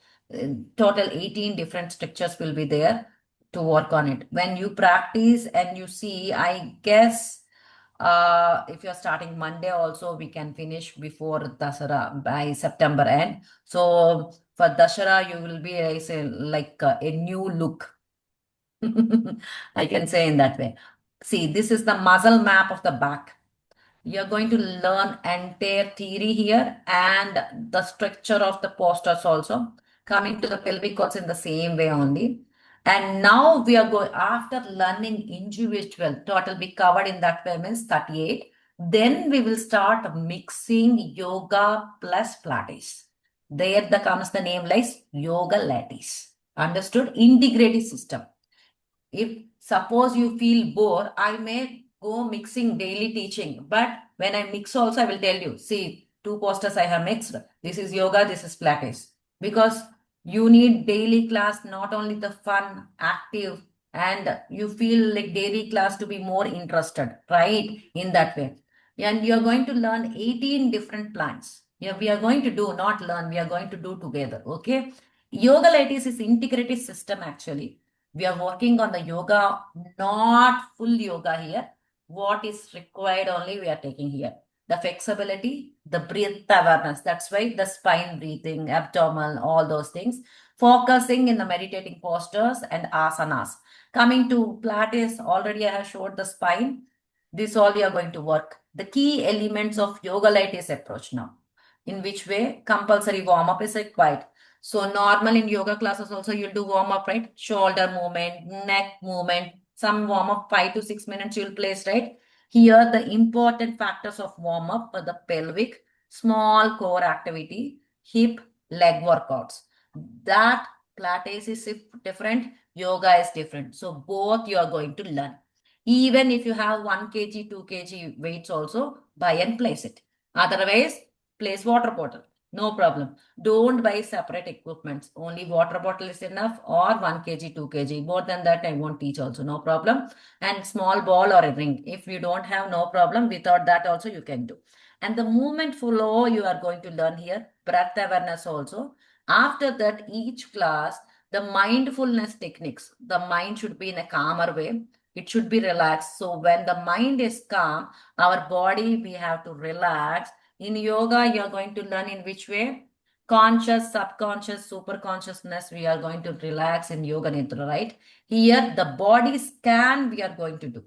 total 18 different structures will be there to work on it. When you practice and you see, I guess if you're starting Monday also, we can finish before Dasara by September end. So for Dashara, you will be, I say, like a new look. I can say in that way. See, this is the muscle map of the back. You're going to learn entire theory here and the structure of the postures also. Coming to the pelvic also in the same way only. And now we are going, after learning individual, total be covered in that way means 38. Then we will start mixing yoga plus Pilates. There the comes the name like Yogalates. Understood? Integrated system. If suppose you feel bored, I may go mixing daily teaching. But when I mix also, I will tell you, see, two posters I have mixed. This is yoga, this is Pilates. Because you need daily class, not only the fun, active, and you feel like daily class to be more interested, right? In that way. And you're going to learn 18 different plans. Yeah, we are going to do, not learn, we are going to do together. Okay. Yoga Ladies is integrated system actually. We are working on the yoga, not full yoga here. What is required only we are taking here. The flexibility, the breath awareness. That's why the spine breathing, abdominal, all those things. Focusing in the meditating postures and asanas. Coming to Pilates, already I have showed the spine. This all we are going to work. The key elements of Yogalates approach now. In which way? Compulsory warm-up is required. So normal in yoga classes also you'll do warm up, right? Shoulder movement, neck movement, some warm up 5 to 6 minutes you'll place, right? Here the important factors of warm up are the pelvic, small core activity, hip, leg workouts. That Pilates is different, yoga is different. So both you are going to learn. Even if you have 1 kg, 2 kg weights also, buy and place it. Otherwise, place water bottle. No problem. Don't buy separate equipments. Only water bottle is enough or 1 kg, 2 kg. More than that, I won't teach also. No problem. And small ball or a ring. If you don't have, no problem. Without that also you can do. And the movement flow you are going to learn here. Breath awareness also. After that, each class, the mindfulness techniques. The mind should be in a calmer way. It should be relaxed. So when the mind is calm, our body, we have to relax. In yoga, you are going to learn in which way? Conscious, subconscious, super consciousness, we are going to relax in yoga nidra, right? Here, the body scan we are going to do.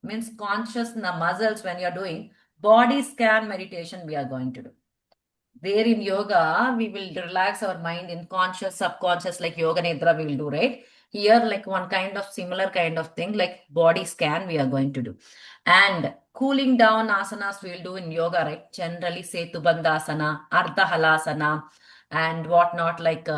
Means conscious the muscles when you are doing, body scan meditation we are going to do. There in yoga, we will relax our mind in conscious, subconscious, like yoga nidra we will do, right? Here, like one kind of similar kind of thing, like body scan we are going to do. And cooling down asanas we will do in yoga, right? Generally, Setubandhasana, Ardha Halasana, and whatnot, like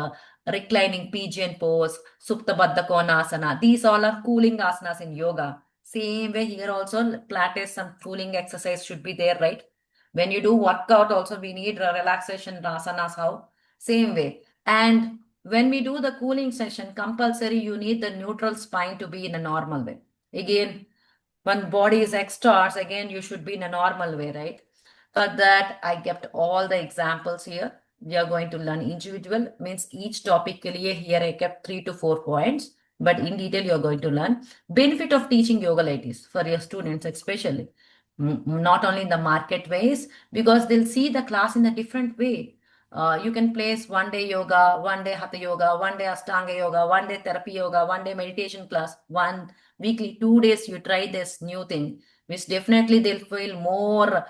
reclining pigeon pose, Supta Baddha Konasana. These all are cooling asanas in yoga. Same way here also, Pilates, some cooling exercise should be there, right? When you do workout also, we need relaxation asanas, how? Same way. And when we do the cooling session, compulsory, you need the neutral spine to be in a normal way. Again, when body is extras, again, you should be in a normal way, right? For that, I kept all the examples here. We are going to learn individual, means each topic here I kept 3 to 4 points, but in detail you are going to learn. Benefit of teaching yoga ladies for your students especially. Not only in the market ways, because they'll see the class in a different way. You can place 1 day yoga, 1 day hatha yoga, 1 day ashtanga yoga, 1 day therapy yoga, 1 day meditation class, one weekly 2 days you try this new thing, which definitely they'll feel more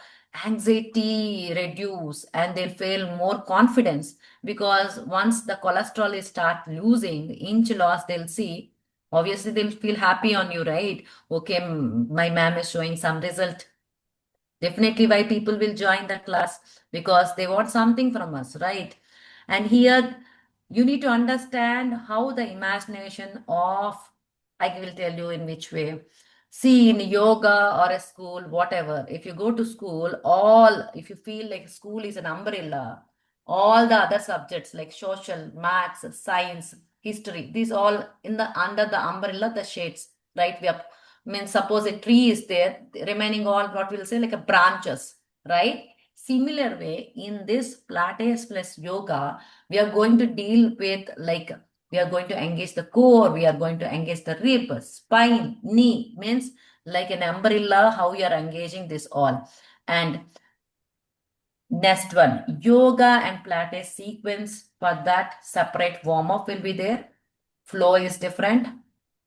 anxiety reduce and they'll feel more confidence, because once the cholesterol is start losing inch loss, they'll see, obviously they'll feel happy on you, right? Okay, my ma'am is showing some result. Definitely why people will join that class, because they want something from us, right? And here you need to understand how the imagination of, I will tell you in which way. See, in yoga or a school, whatever, if you go to school, if you feel like school is an umbrella, all the other subjects like social, maths, science, history, these all in the under the umbrella, the shades, right? We are, means suppose a tree is there, remaining all what we'll say like a branches, right? Similar way, in this Pilates plus yoga, we are going to deal with like we are going to engage the core, we are going to engage the rib, spine, knee, means like an umbrella, how you are engaging this all. And next one, yoga and Pilates sequence. For that, separate warm up will be there. Flow is different.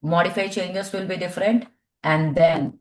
Modify changes will be different. And then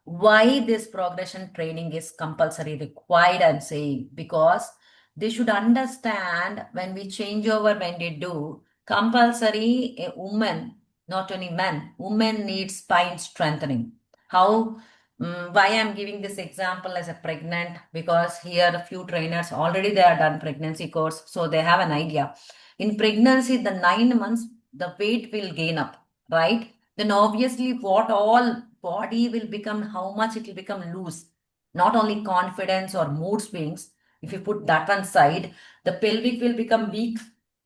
why this progression training is compulsory required, I'm saying, because they should understand when we change over, when they do compulsory, a woman, not only men, women need spine strengthening. How? Why I'm giving this example as a pregnant, because here a few trainers already they are done pregnancy course, so they have an idea. In pregnancy, the 9 months, the weight will gain up, right? Then obviously what all body will become, how much it will become loose. Not only confidence or mood swings, if you put that one side, the pelvic will become weak,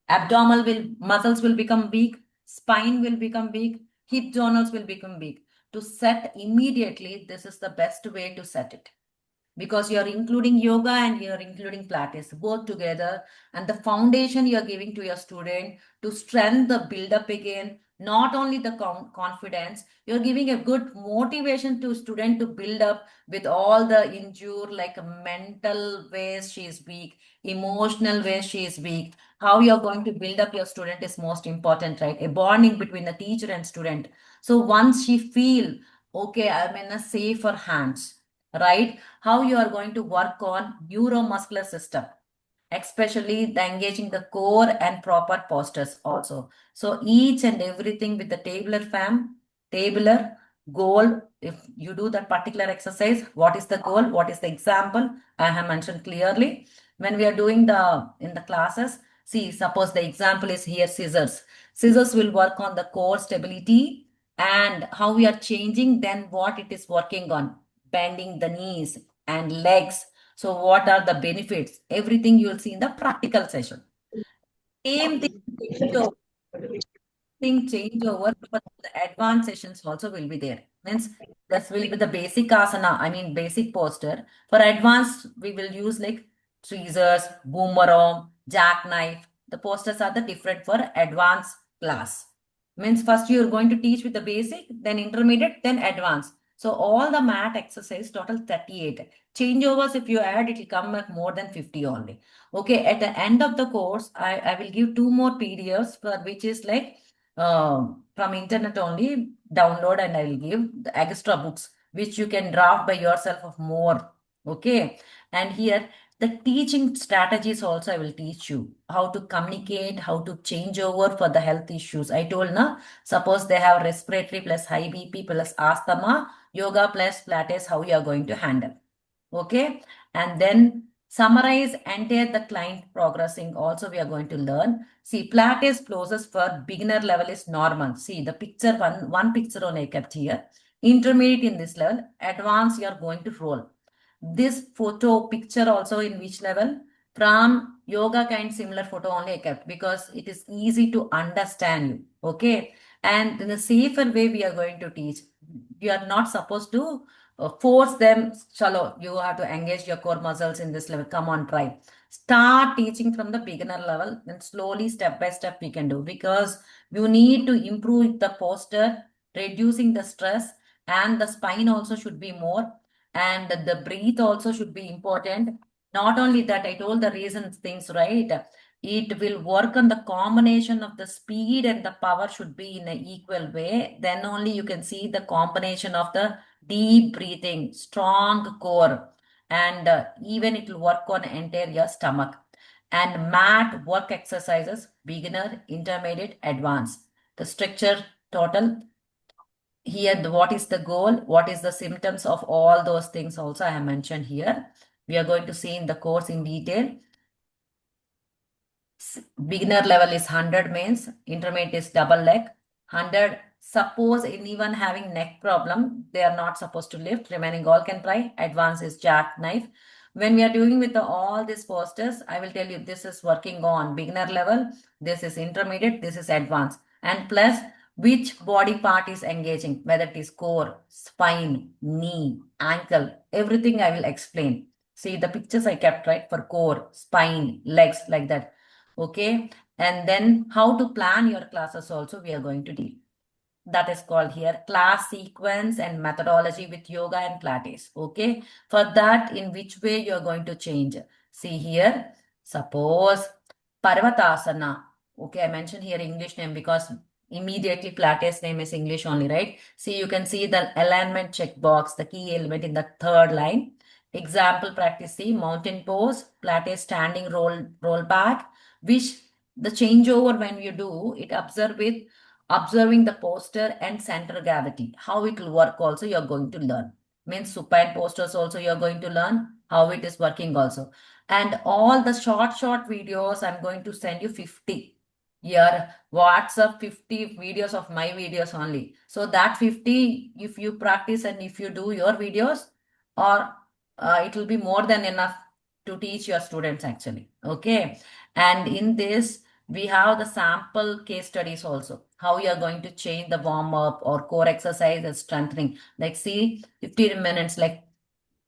abdominal will muscles will become weak, spine will become weak, hip joints will become weak. To set immediately, this is the best way to set it, because you're including yoga and you're including Pilates both together, and the foundation you're giving to your student to strengthen the build up again, not only the confidence, you're giving a good motivation to student to build up with all the injure, like mental ways she is weak, emotional ways she is weak. How you're going to build up your student is most important, right? A bonding between the teacher and student. So once she feel, okay, I'm in a safer hands, right? How you are going to work on neuromuscular system, especially the engaging the core and proper postures also. So each and everything with the tabular goal. If you do that particular exercise, what is the goal? What is the example? I have mentioned clearly. When we are doing the in the classes, see, suppose the example is here scissors. Scissors will work on the core stability and how we are changing, then what it is working on, bending the knees and legs. So what are the benefits? Everything you will see in the practical session. Same thing change over, but the advanced sessions also will be there. Means this will be the basic asana, I mean basic posture. For advanced, we will use like tweezers, boomerang, jackknife. The postures are the different for advanced class. Means first you're going to teach with the basic, then intermediate, then advanced. So all the mat exercise total 38. Changeovers, if you add, it will come at more than 50 only. Okay, at the end of the course, I will give 2 more PDFs for which is like from internet only download, and I will give the extra books which you can draft by yourself of more. Okay. And here the teaching strategies also I will teach you how to communicate, how to change over for the health issues. I told na, suppose they have respiratory plus high BP plus asthma, yoga plus Pilates, how you are going to handle. Okay. And then summarize entire the client progressing also we are going to learn. See, Pilates poses for beginner level is normal. See the picture, one picture only I kept here. Intermediate in this level, advanced you are going to roll. This photo picture also in which level? From yoga kind similar photo only I kept because it is easy to understand you. Okay. And in a safer way we are going to teach. You are not supposed to force them. Chalo, you have to engage your core muscles in this level. Come on, try. Start teaching from the beginner level, and slowly, step by step, we can do, because you need to improve the posture, reducing the stress, and the spine also should be more, and the breath also should be important. Not only that, I told the reasons things, right? It will work on the combination of the speed and the power should be in an equal way. Then only you can see the combination of the deep breathing, strong core, and even it will work on entire your stomach. And mat work exercises, beginner, intermediate, advanced. The structure total here, what is the goal, what is the symptoms of all those things also I have mentioned here. We are going to see in the course in detail. Beginner level is 100 means, intermediate is double leg. 100, suppose anyone having neck problem, they are not supposed to lift, remaining all can try. Advanced is jackknife. When we are doing with all these posters, I will tell you this is working on beginner level, this is intermediate, this is advanced. And plus, which body part is engaging, whether it is core, spine, knee, ankle, everything I will explain. See the pictures I kept, right, for core, spine, legs, like that. Okay, and then how to plan your classes also we are going to deal. That is called here class sequence and methodology with yoga and Pilates. Okay, for that, in which way you are going to change? See here, suppose Parvatasana. Okay, I mentioned here English name because immediately Pilates name is English only, right? See, you can see the alignment checkbox, the key element in the third line. Example practice, see mountain pose, Pilates standing roll back, which the changeover when you do it, observe with observing the posture and center gravity. How it will work also you are going to learn. Means supine postures also you are going to learn how it is working also. And all the short videos, I'm going to send you 50. Here, WhatsApp 50 videos of my videos only. So that 50, if you practice and if you do your videos, or it will be more than enough to teach your students actually. Okay. And in this, we have the sample case studies also. How you are going to change the warm up or core exercise and strengthening. Like see, 15 minutes like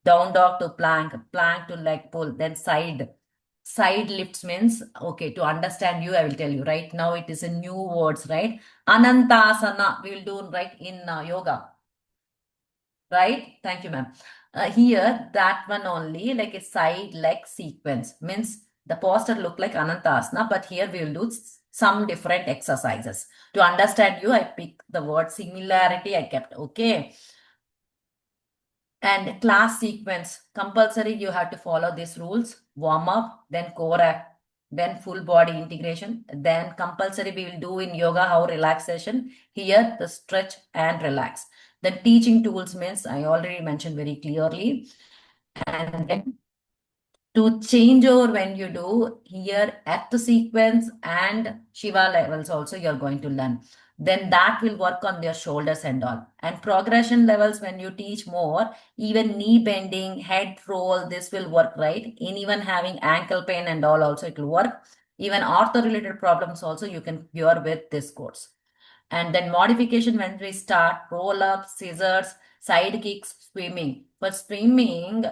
down dog to plank, plank to leg pull, then side. Side lifts means, okay, to understand you, I will tell you. Right now it is a new words, right? Anantasana, we will do right in yoga. Right? Thank you, ma'am. Here, that one only, like a side leg sequence. Means the poster look like Anantasana, but here we will do some different exercises. To understand you, I pick the word similarity I kept. Okay. And class sequence, compulsory you have to follow these rules. Warm up, then core act, then full body integration. Then compulsory we will do in yoga how relaxation. Here the stretch and relax. The teaching tools means I already mentioned very clearly. And then to change over when you do here at the sequence and Shiva levels also you're going to learn. Then that will work on their shoulders and all. And progression levels when you teach more, even knee bending, head roll, this will work, right? Anyone having ankle pain and all also it will work. Even ortho related problems also you can cure with this course. And then modification when we start roll up, scissors, side kicks, swimming. For swimming,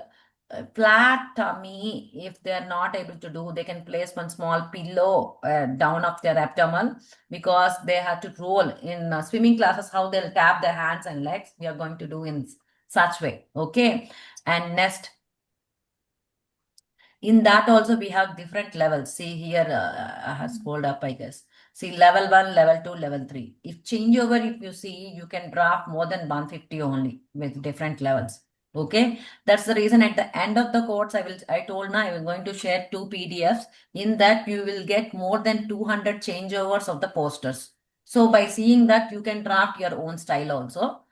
flat tummy, if they are not able to do, they can place one small pillow down of their abdomen because they have to roll in swimming classes, how they'll tap their hands and legs. We are going to do in such way. Okay. And next, in that also we have different levels. See here, I have scrolled up, I guess. See level 1, level 2, level 3. If changeover, if you see, you can draft more than 150 only with different levels. Okay, that's the reason at the end of the course, I told now I was going to share 2 PDFs. In that you will get more than 200 changeovers of the posters. So by seeing that, you can draft your own style also.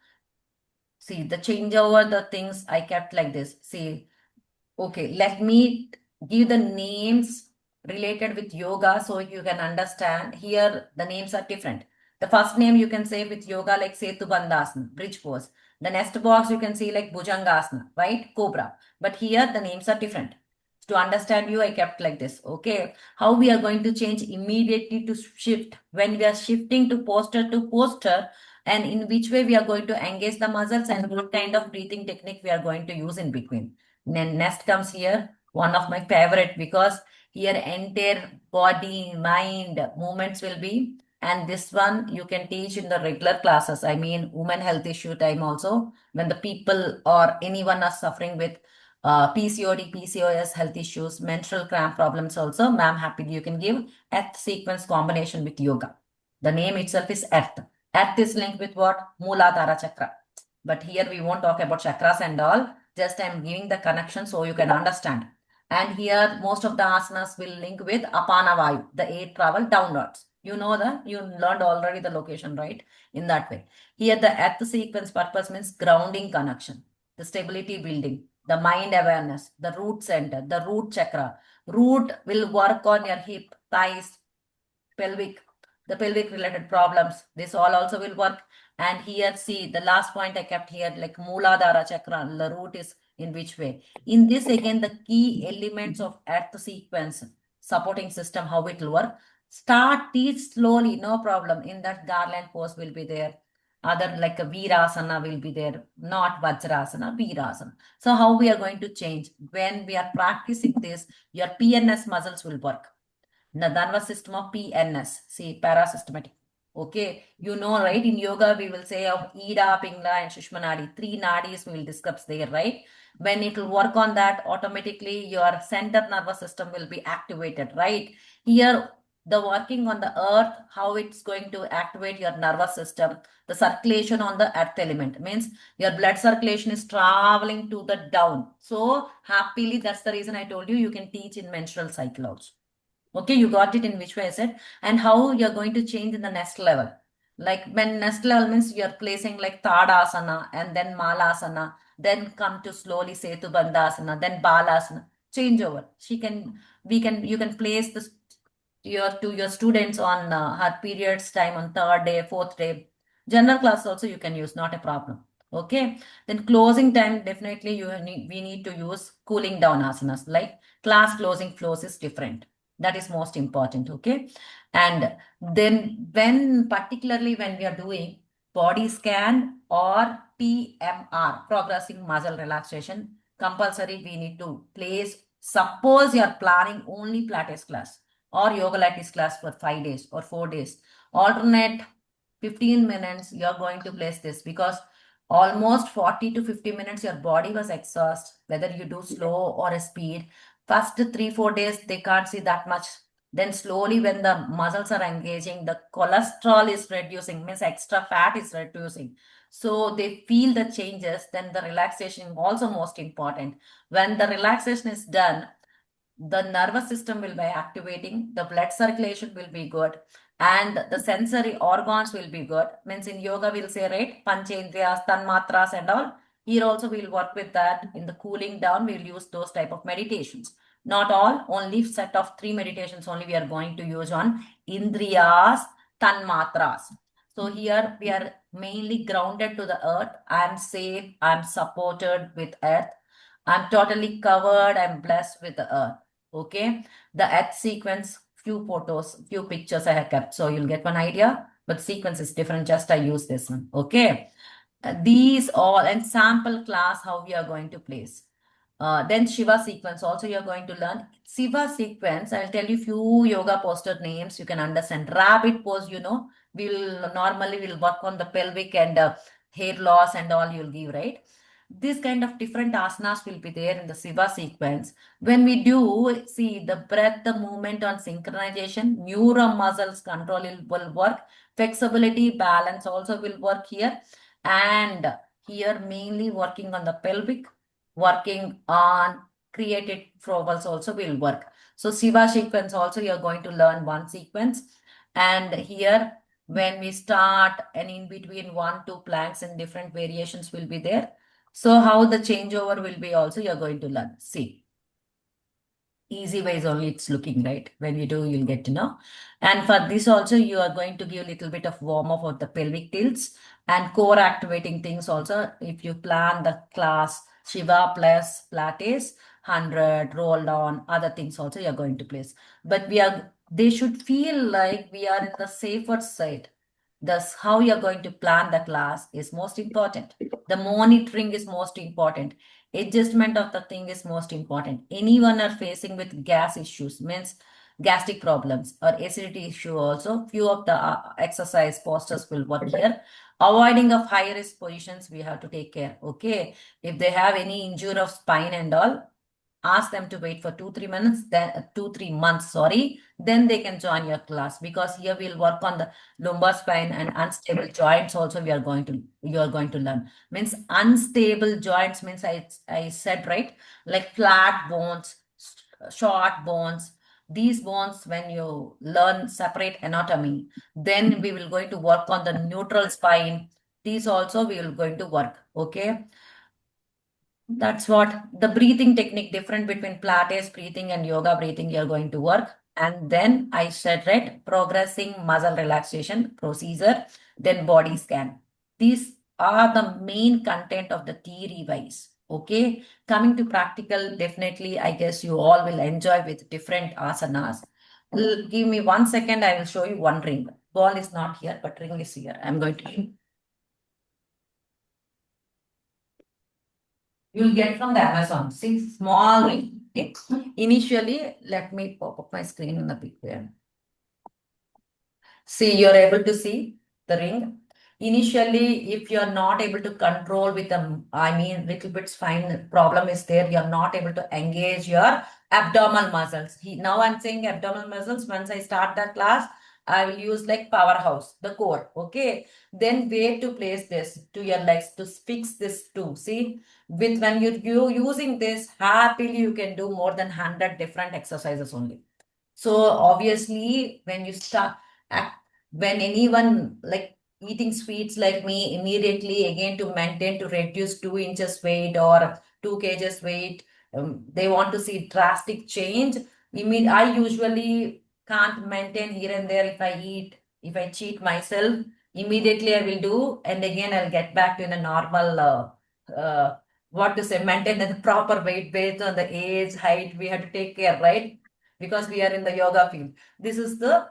See the changeover, the things I kept like this. See, okay, let me give the names related with yoga so you can understand. Here, the names are different. The first name you can say with yoga like Setu Bandhasana, bridge pose. The next box you can see like Bhujangasana, right? Cobra. But here the names are different. To understand you, I kept like this. Okay. How we are going to change immediately to shift when we are shifting to posture, and in which way we are going to engage the muscles and what kind of breathing technique we are going to use in between. Then next comes here, one of my favorite because here entire body, mind, movements will be. And this one you can teach in the regular classes. I mean, women health issue time also. When the people or anyone are suffering with PCOD, PCOS health issues, menstrual cramp problems also, ma'am, happily you can give earth sequence combination with yoga. The name itself is earth. Earth is linked with what? Mooladhara chakra. But here we won't talk about chakras and all. Just I'm giving the connection so you can understand. And here most of the asanas will link with apana vayu, the air travel downwards. You know that you learned already the location, right? In that way. Here the earth sequence purpose means grounding connection, the stability building. the mind awareness, the root center, the root chakra. Root will work on your hip, thighs, pelvic, the pelvic related problems. This all also will work. And here, see, the last point I kept here, like Mooladhara chakra, the root is in which way. In this, again, the key elements of earth sequence, supporting system, how it will work. Start, teach slowly, no problem. In that garland pose will be there. Other like a Virasana will be there, not Vajrasana, Virasana. So how we are going to change? When we are practicing this, your PNS muscles will work. The nervous system of PNS, see, parasystematic. Okay, you know, right? In yoga, we will say of Ida, Pingla, and Shushmanadi. Three nadis we will discuss there, right? When it will work on that, automatically your center nervous system will be activated, right? Here, the working on the earth, how it's going to activate your nervous system, the circulation on the earth element means your blood circulation is traveling to the down. So happily, that's the reason I told you can teach in menstrual cycle also. Okay, you got it in which way I said, and how you're going to change in the next level. Like when next level means you're placing like Tadasana and then Malasana, then come to slowly Setu Bandhasana, then Balasana, change over. You can place this to your students on her periods time on third day, fourth day. General class also you can use, not a problem. Okay, then closing time definitely we need to use cooling down asanas, like class closing flows is different. That is most important. Okay, and then particularly when we are doing body scan or PMR, progressive muscle relaxation, compulsory we need to place. Suppose you are planning only Pilates class or Yogalates class for 5 days or 4 days, alternate 15 minutes you are going to place this, because almost 40 to 50 minutes your body was exhausted, whether you do slow or a speed. First 3-4 days they can't see that much. Then slowly when the muscles are engaging, the cholesterol is reducing, means extra fat is reducing. So they feel the changes. Then the relaxation also most important. When the relaxation is done, the nervous system will be activating, the blood circulation will be good, and the sensory organs will be good. Means in yoga we'll say, right, panchendriyas, tanmatras and all. Here also we'll work with that. In the cooling down, we'll use those type of meditations. Not all, only set of 3 meditations only we are going to use on indriyas, tanmatras. So here we are mainly grounded to the earth. I'm safe, I'm supported with earth. I'm totally covered, I'm blessed with the earth. Okay, the earth sequence, few photos, few pictures I have kept, so you'll get one idea, but sequence is different. Just I use this one. Okay, these all and sample class how we are going to place. Then Shiva sequence also you're going to learn. Shiva sequence, I'll tell you few yoga poster names you can understand. Rabbit pose, we'll normally will work on the pelvic and hair loss and all you'll give, right? This kind of different asanas will be there in the Shiva sequence. When we do, see the breath, the movement on synchronization, neuro muscles control will work, flexibility, balance also will work here. And here mainly working on the pelvic, working on created throwers also will work. So Shiva sequence also you're going to learn one sequence. And here when we start and in between 1-2 planks and different variations will be there. So how the changeover will be also you're going to learn. See, easy ways only it's looking, right? When you do, you'll get to know. And for this also, you are going to give a little bit of warm up of the pelvic tilts and core activating things also. If you plan the class Shiva plus Pilates, 100, roll on, other things also you're going to place. But they should feel like we are in the safer side. Thus, how you're going to plan the class is most important. The monitoring is most important. Adjustment of the thing is most important. Anyone are facing with gas issues, means gastric problems or acidity issue also, few of the exercise posters will work here. Avoiding of high risk positions, we have to take care. Okay, if they have any injury of spine and all, ask them to wait for 2-3 minutes, then 2-3 months, sorry, then they can join your class, because here we'll work on the lumbar spine and unstable joints also you are going to learn. Means unstable joints means I said, right, like flat bones, short bones. These bones, when you learn separate anatomy, then we will going to work on the neutral spine. These also we will going to work. Okay, That's what the breathing technique different between Pilates breathing and yoga breathing you're going to work. And then I said, right, progressing muscle relaxation procedure, then body scan. These are the main content of the theory wise. Okay. Coming to practical, definitely, I guess you all will enjoy with different asanas. Give me 1 second. I will show you one ring. Ball is not here, but ring is here. I'm going to. You'll get from the Amazon. See, small ring. Okay. Initially, let me pop up my screen in the picture. See, you're able to see the ring. Initially, if you're not able to control with them, I mean, little bit fine problem is there. You're not able to engage your abdominal muscles. Now I'm saying abdominal muscles. Once I start that class, I will use like powerhouse, the core. Okay. Then where to place this to your legs to fix this too. See, with when you using this, happily you can do more than 100 different exercises only. So obviously, when you start, when anyone like eating sweets like me, immediately again to maintain to reduce 2 inches weight or 2 kgs weight, they want to see drastic change. I usually can't maintain here and there if I eat, if I cheat myself, immediately I will do, and again I'll get back to the normal. What to say, maintain the proper weight based on the age, height. We have to take care, right? Because we are in the yoga field. This is the,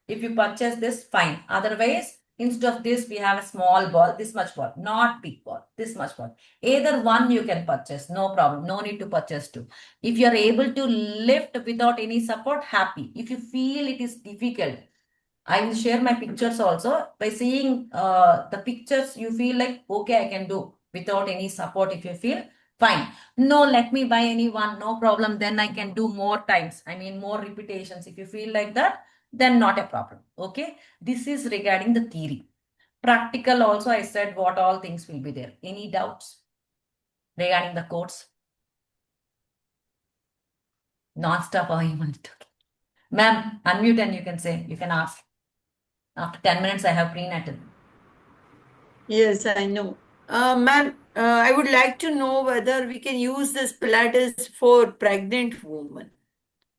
if you purchase this, fine. Otherwise, instead of this, we have a small ball, this much ball, not big ball, this much ball. Either one you can purchase, no problem. No need to purchase two. If you are able to lift without any support, happy. If you feel it is difficult, I will share my pictures also. By seeing the pictures, you feel like, okay, I can do without any support. If you feel fine, no, let me buy any one, no problem. Then I can do more times. I mean, more repetitions. If you feel like that, then not a problem. Okay. This is regarding the theory. Practical also, I said what all things will be there. Any doubts regarding the course? Non-stop or even. Ma'am, unmute and you can say, you can ask. After 10 minutes, I have prenatal. Yes, I know. Ma'am, I would like to know whether we can use this Pilates for pregnant women.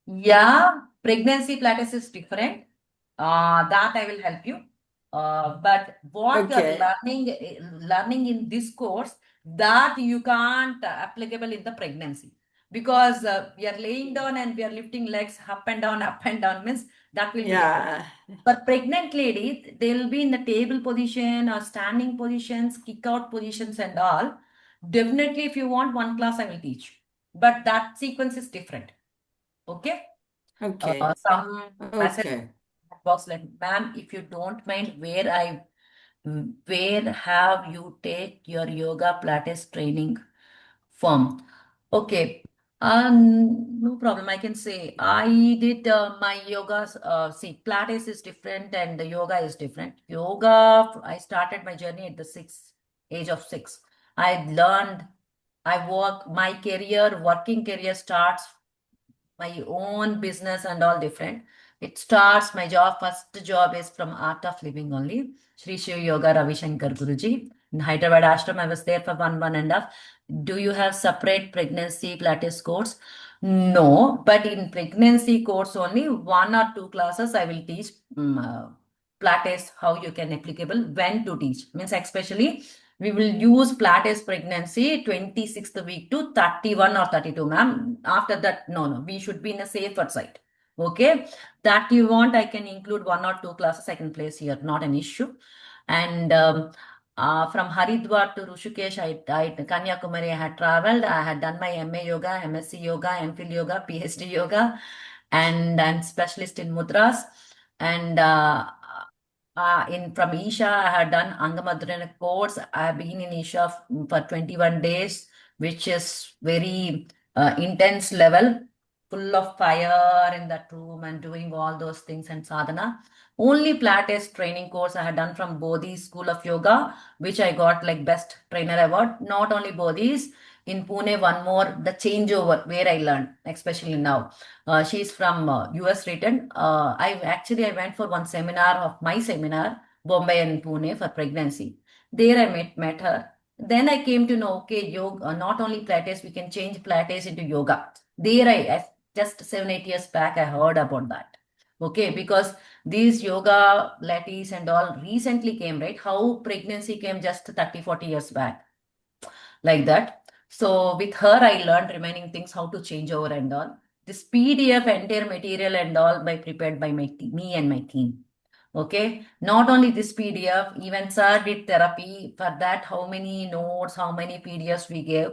Yeah, pregnancy Pilates is different. That I will help you. But what you are Okay. learning in this course, that you can't applicable in the pregnancy, because we are laying down and we are lifting legs up and down means that will be different. Yeah. For pregnant ladies, they will be in the table position or standing positions, kick out positions and all. Definitely, if you want one class, I will teach. But that sequence is different. Okay. Okay. Some message Okay. box like, ma'am, if you don't mind, where have you take your yoga Pilates training from? Okay. No problem. I can say I did my yoga. See, Pilates is different and the yoga is different. Yoga, I started my journey at the age of 6. I learned, I work, my career, working career starts my own business and all different. It starts my job. First job is from Art of Living only. Sri Shiv Yoga Ravi Shankar Guruji in Hyderabad Ashram. I was there for one and a half. Do you have separate pregnancy Pilates course? No, but in pregnancy course only 1 or 2 classes I will teach Pilates, how you can applicable, when to teach. Means especially we will use Pilates pregnancy 26th week to 31 or 32, ma'am. After that, no, we should be in a safer side. Okay, that you want, I can include 1 or 2 classes I can place here, not an issue. And from Haridwar to Rishikesh, Kanyakumari, I had traveled. I had done my MA yoga, MSc yoga, MPhil yoga, PhD yoga, and I'm specialist in mudras. And in from Isha, I had done Angamadrina course. I have been in Isha for 21 days, which is very intense level, full of fire in that room and doing all those things and sadhana. Only Pilates training course I had done from Bodhi School of Yoga, which I got like best trainer award. Not only Bodhi's, in Pune, one more, the changeover where I learned, especially now. She's from US written. I went for one seminar of my seminar, Bombay and Pune for pregnancy. There I met her. Then I came to know, okay, yoga, not only Pilates, we can change Pilates into yoga. There just 7, 8 years back, I heard about that. Okay, because these yoga lattes and all recently came, right? How pregnancy came just 30, 40 years back, like that. So with her, I learned remaining things, how to change over and all. This PDF entire material and all by prepared by me and my team. Okay, not only this PDF, even sir did therapy for that. How many notes, how many PDFs we gave.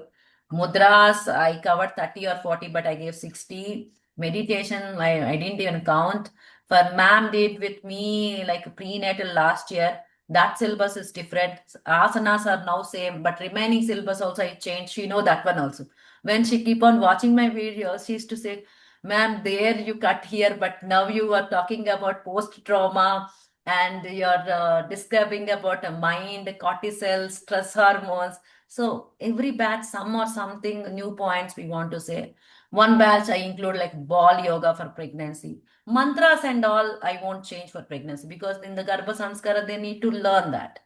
Mudras, I covered 30 or 40, but I gave 60. Meditation, I didn't even count. For ma'am did with me like prenatal last year. That syllabus is different. Asanas are now same, but remaining syllabus also I changed. She know that one also. When she keep on watching my videos, she used to say, ma'am, there you cut here, but now you are talking about post-trauma and you're describing about a mind, cortisol, stress hormones. So every batch, some or something new points we want to say. One batch I include like ball yoga for pregnancy. Mantras and all I won't change for pregnancy because in the Garbha Sanskara they need to learn that.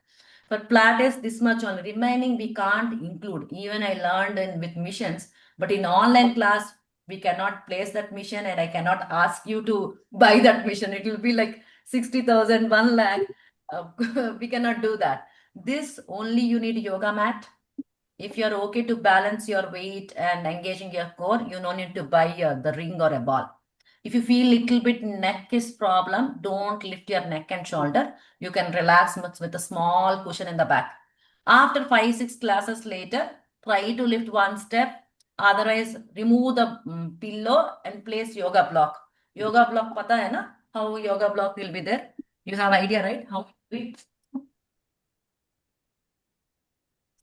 For Pilates, this much only. Remaining we can't include. Even I learned with missions, but in online class we cannot place that mission and I cannot ask you to buy that mission. It will be like 60,000, 1 lakh. We cannot do that. This only you need yoga mat. If you're okay to balance your weight and engaging your core, you don't need to buy the ring or a ball. If you feel little bit neck is problem, don't lift your neck and shoulder. You can relax with a small cushion in the back. After 5, 6 classes later, try to lift one step. Otherwise, remove the pillow and place yoga block. Yoga block, pata hai na? How yoga block will be there? You have idea, right? How it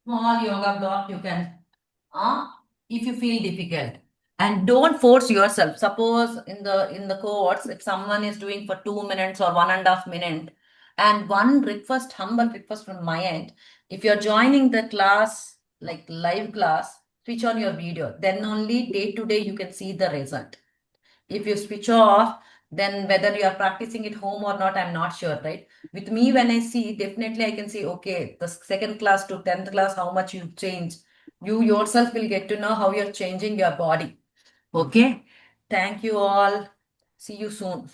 small yoga block you can uh, if you feel difficult, and don't force yourself. Suppose in the cohorts, if someone is doing for 2 minutes or 1.5 minute, and one request, humble request from my end, if you're joining the class like live class, switch on your video, then only day to day you can see the result. If you switch off, then whether you are practicing at home or not, I'm not sure, right? With me, when I see, definitely I can see, okay, the second class to 10th class, how much you change. You yourself will get to know how you're changing your body. Okay. Thank you all. See you soon.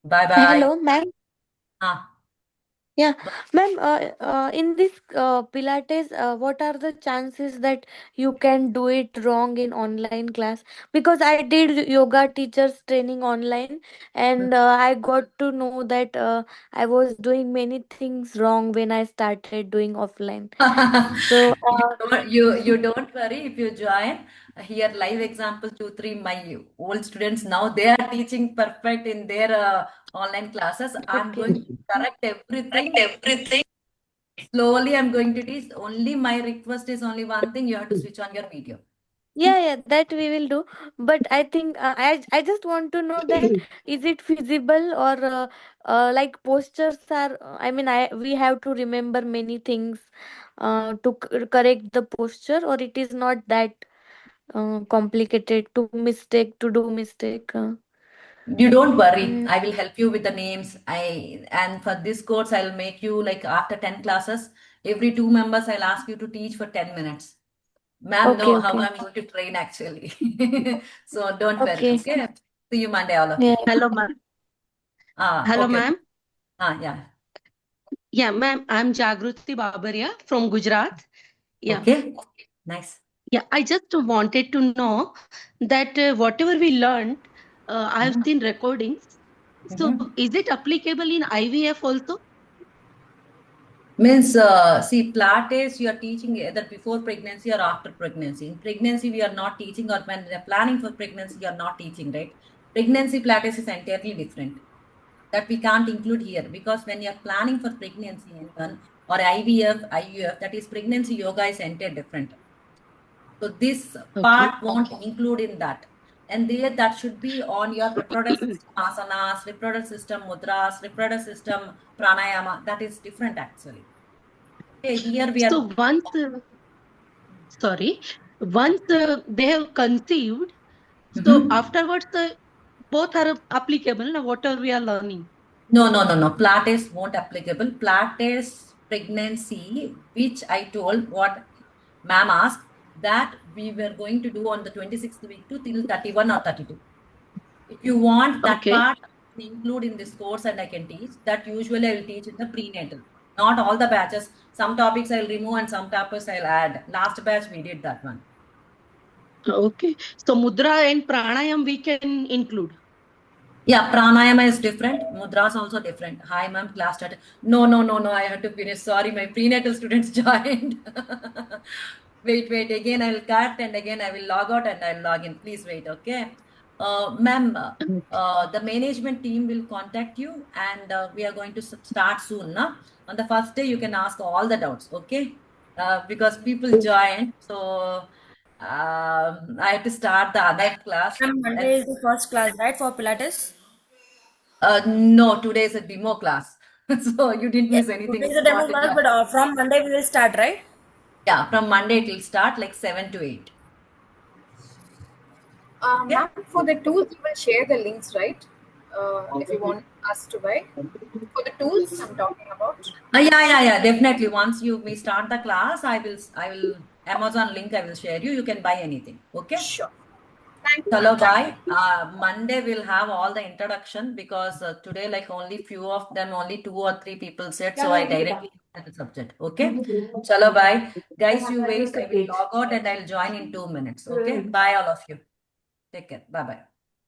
Bye bye. Hello, ma'am. Ah, Yeah, ma'am. In this Pilates, what are the chances that you can do it wrong in online class? Because I did yoga teachers training online, and I got to know that I was doing many things wrong when I started doing offline. So, you don't worry if you join here live example 2 3 my old students now they are teaching perfect in their online classes. I'm okay. going to correct everything slowly. I'm going to teach. Only my request is only one thing, you have to switch on your video. Yeah, yeah, that we will do. But I think I just want to know that is it feasible or like postures are. I mean, I we have to remember many things to correct the posture, or it is not that complicated to do mistake. You don't worry. Mm, I will help you with the names. And for this course, I'll make you like after 10 classes, every 2 members, I'll ask you to teach for 10 minutes. Ma'am, okay, know how okay, I'm going to train actually. So don't worry. okay. Okay. See you Monday, all of Yeah. you. Hello, ma'am. Hello, Okay, okay. ma'am. Yeah. Yeah, ma'am. I'm Jagruti Babaria from Gujarat. Yeah, Okay. Nice. yeah. I just wanted to know that whatever we learned, I've Mhm. seen recordings. So, Mhm. is it applicable in IVF also? Means, see, Pilates you are teaching either before pregnancy or after pregnancy. In pregnancy, we are not teaching, or when we are planning for pregnancy, you are not teaching, right? Pregnancy Pilates is entirely different. That we can't include here because when you're planning for pregnancy anyone or IVF, IUF, that is pregnancy yoga is entirely different. So this Okay. part won't include in that. And there that should be on your reproductive system asanas, reproductive system mudras, reproductive system pranayama. That is different actually. Okay, here we are. So sorry, once they have conceived, so Mhm. afterwards, both are applicable. Now, whatever we are learning. No. Pilates won't applicable. Pilates pregnancy, which I told what Ma'am asked that we were going to do on the 26th week to till 31 or 32. If you want that Okay. part to include in this course and I can teach, that usually I will teach in the prenatal. Not all the batches. Some topics I'll remove and some topics I'll add. Last batch we did that one. Okay. So mudra and pranayam we can include. Yeah, pranayama is different. Mudras also different. Hi, ma'am, class started. No. I had to finish. Sorry, my prenatal students joined. Wait. Again, I will cut and again I will log out and I'll log in. Please wait, okay? Ma'am, the management team will contact you and we are going to start soon. No? On the first day, you can ask all the doubts, okay? Because people joined. So I had to start the other class. And Monday is the first class, right, for Pilates? No, today is a demo class. So you didn't Yes, miss anything today if is a you demo want to class, join. but from Monday we will start, right? Yeah, from Monday it will start like 7 to 8. Okay? Ma'am, for the tools, you will share the links, right? If you want us to buy. For the tools I'm talking about. Yeah. Definitely. Once we start the class, I will Amazon link I will share you. You can buy anything. Okay? Sure. Thank you, Hello, ma'am. Thank bye. Monday we'll have all the introduction because today like only few of them, only 2 or 3 people said, so I directly at the subject. Okay. Chalo, bye. Guys, you wait. I will log out and I'll join in 2 minutes. Okay. Bye all of you. Take care. Bye bye.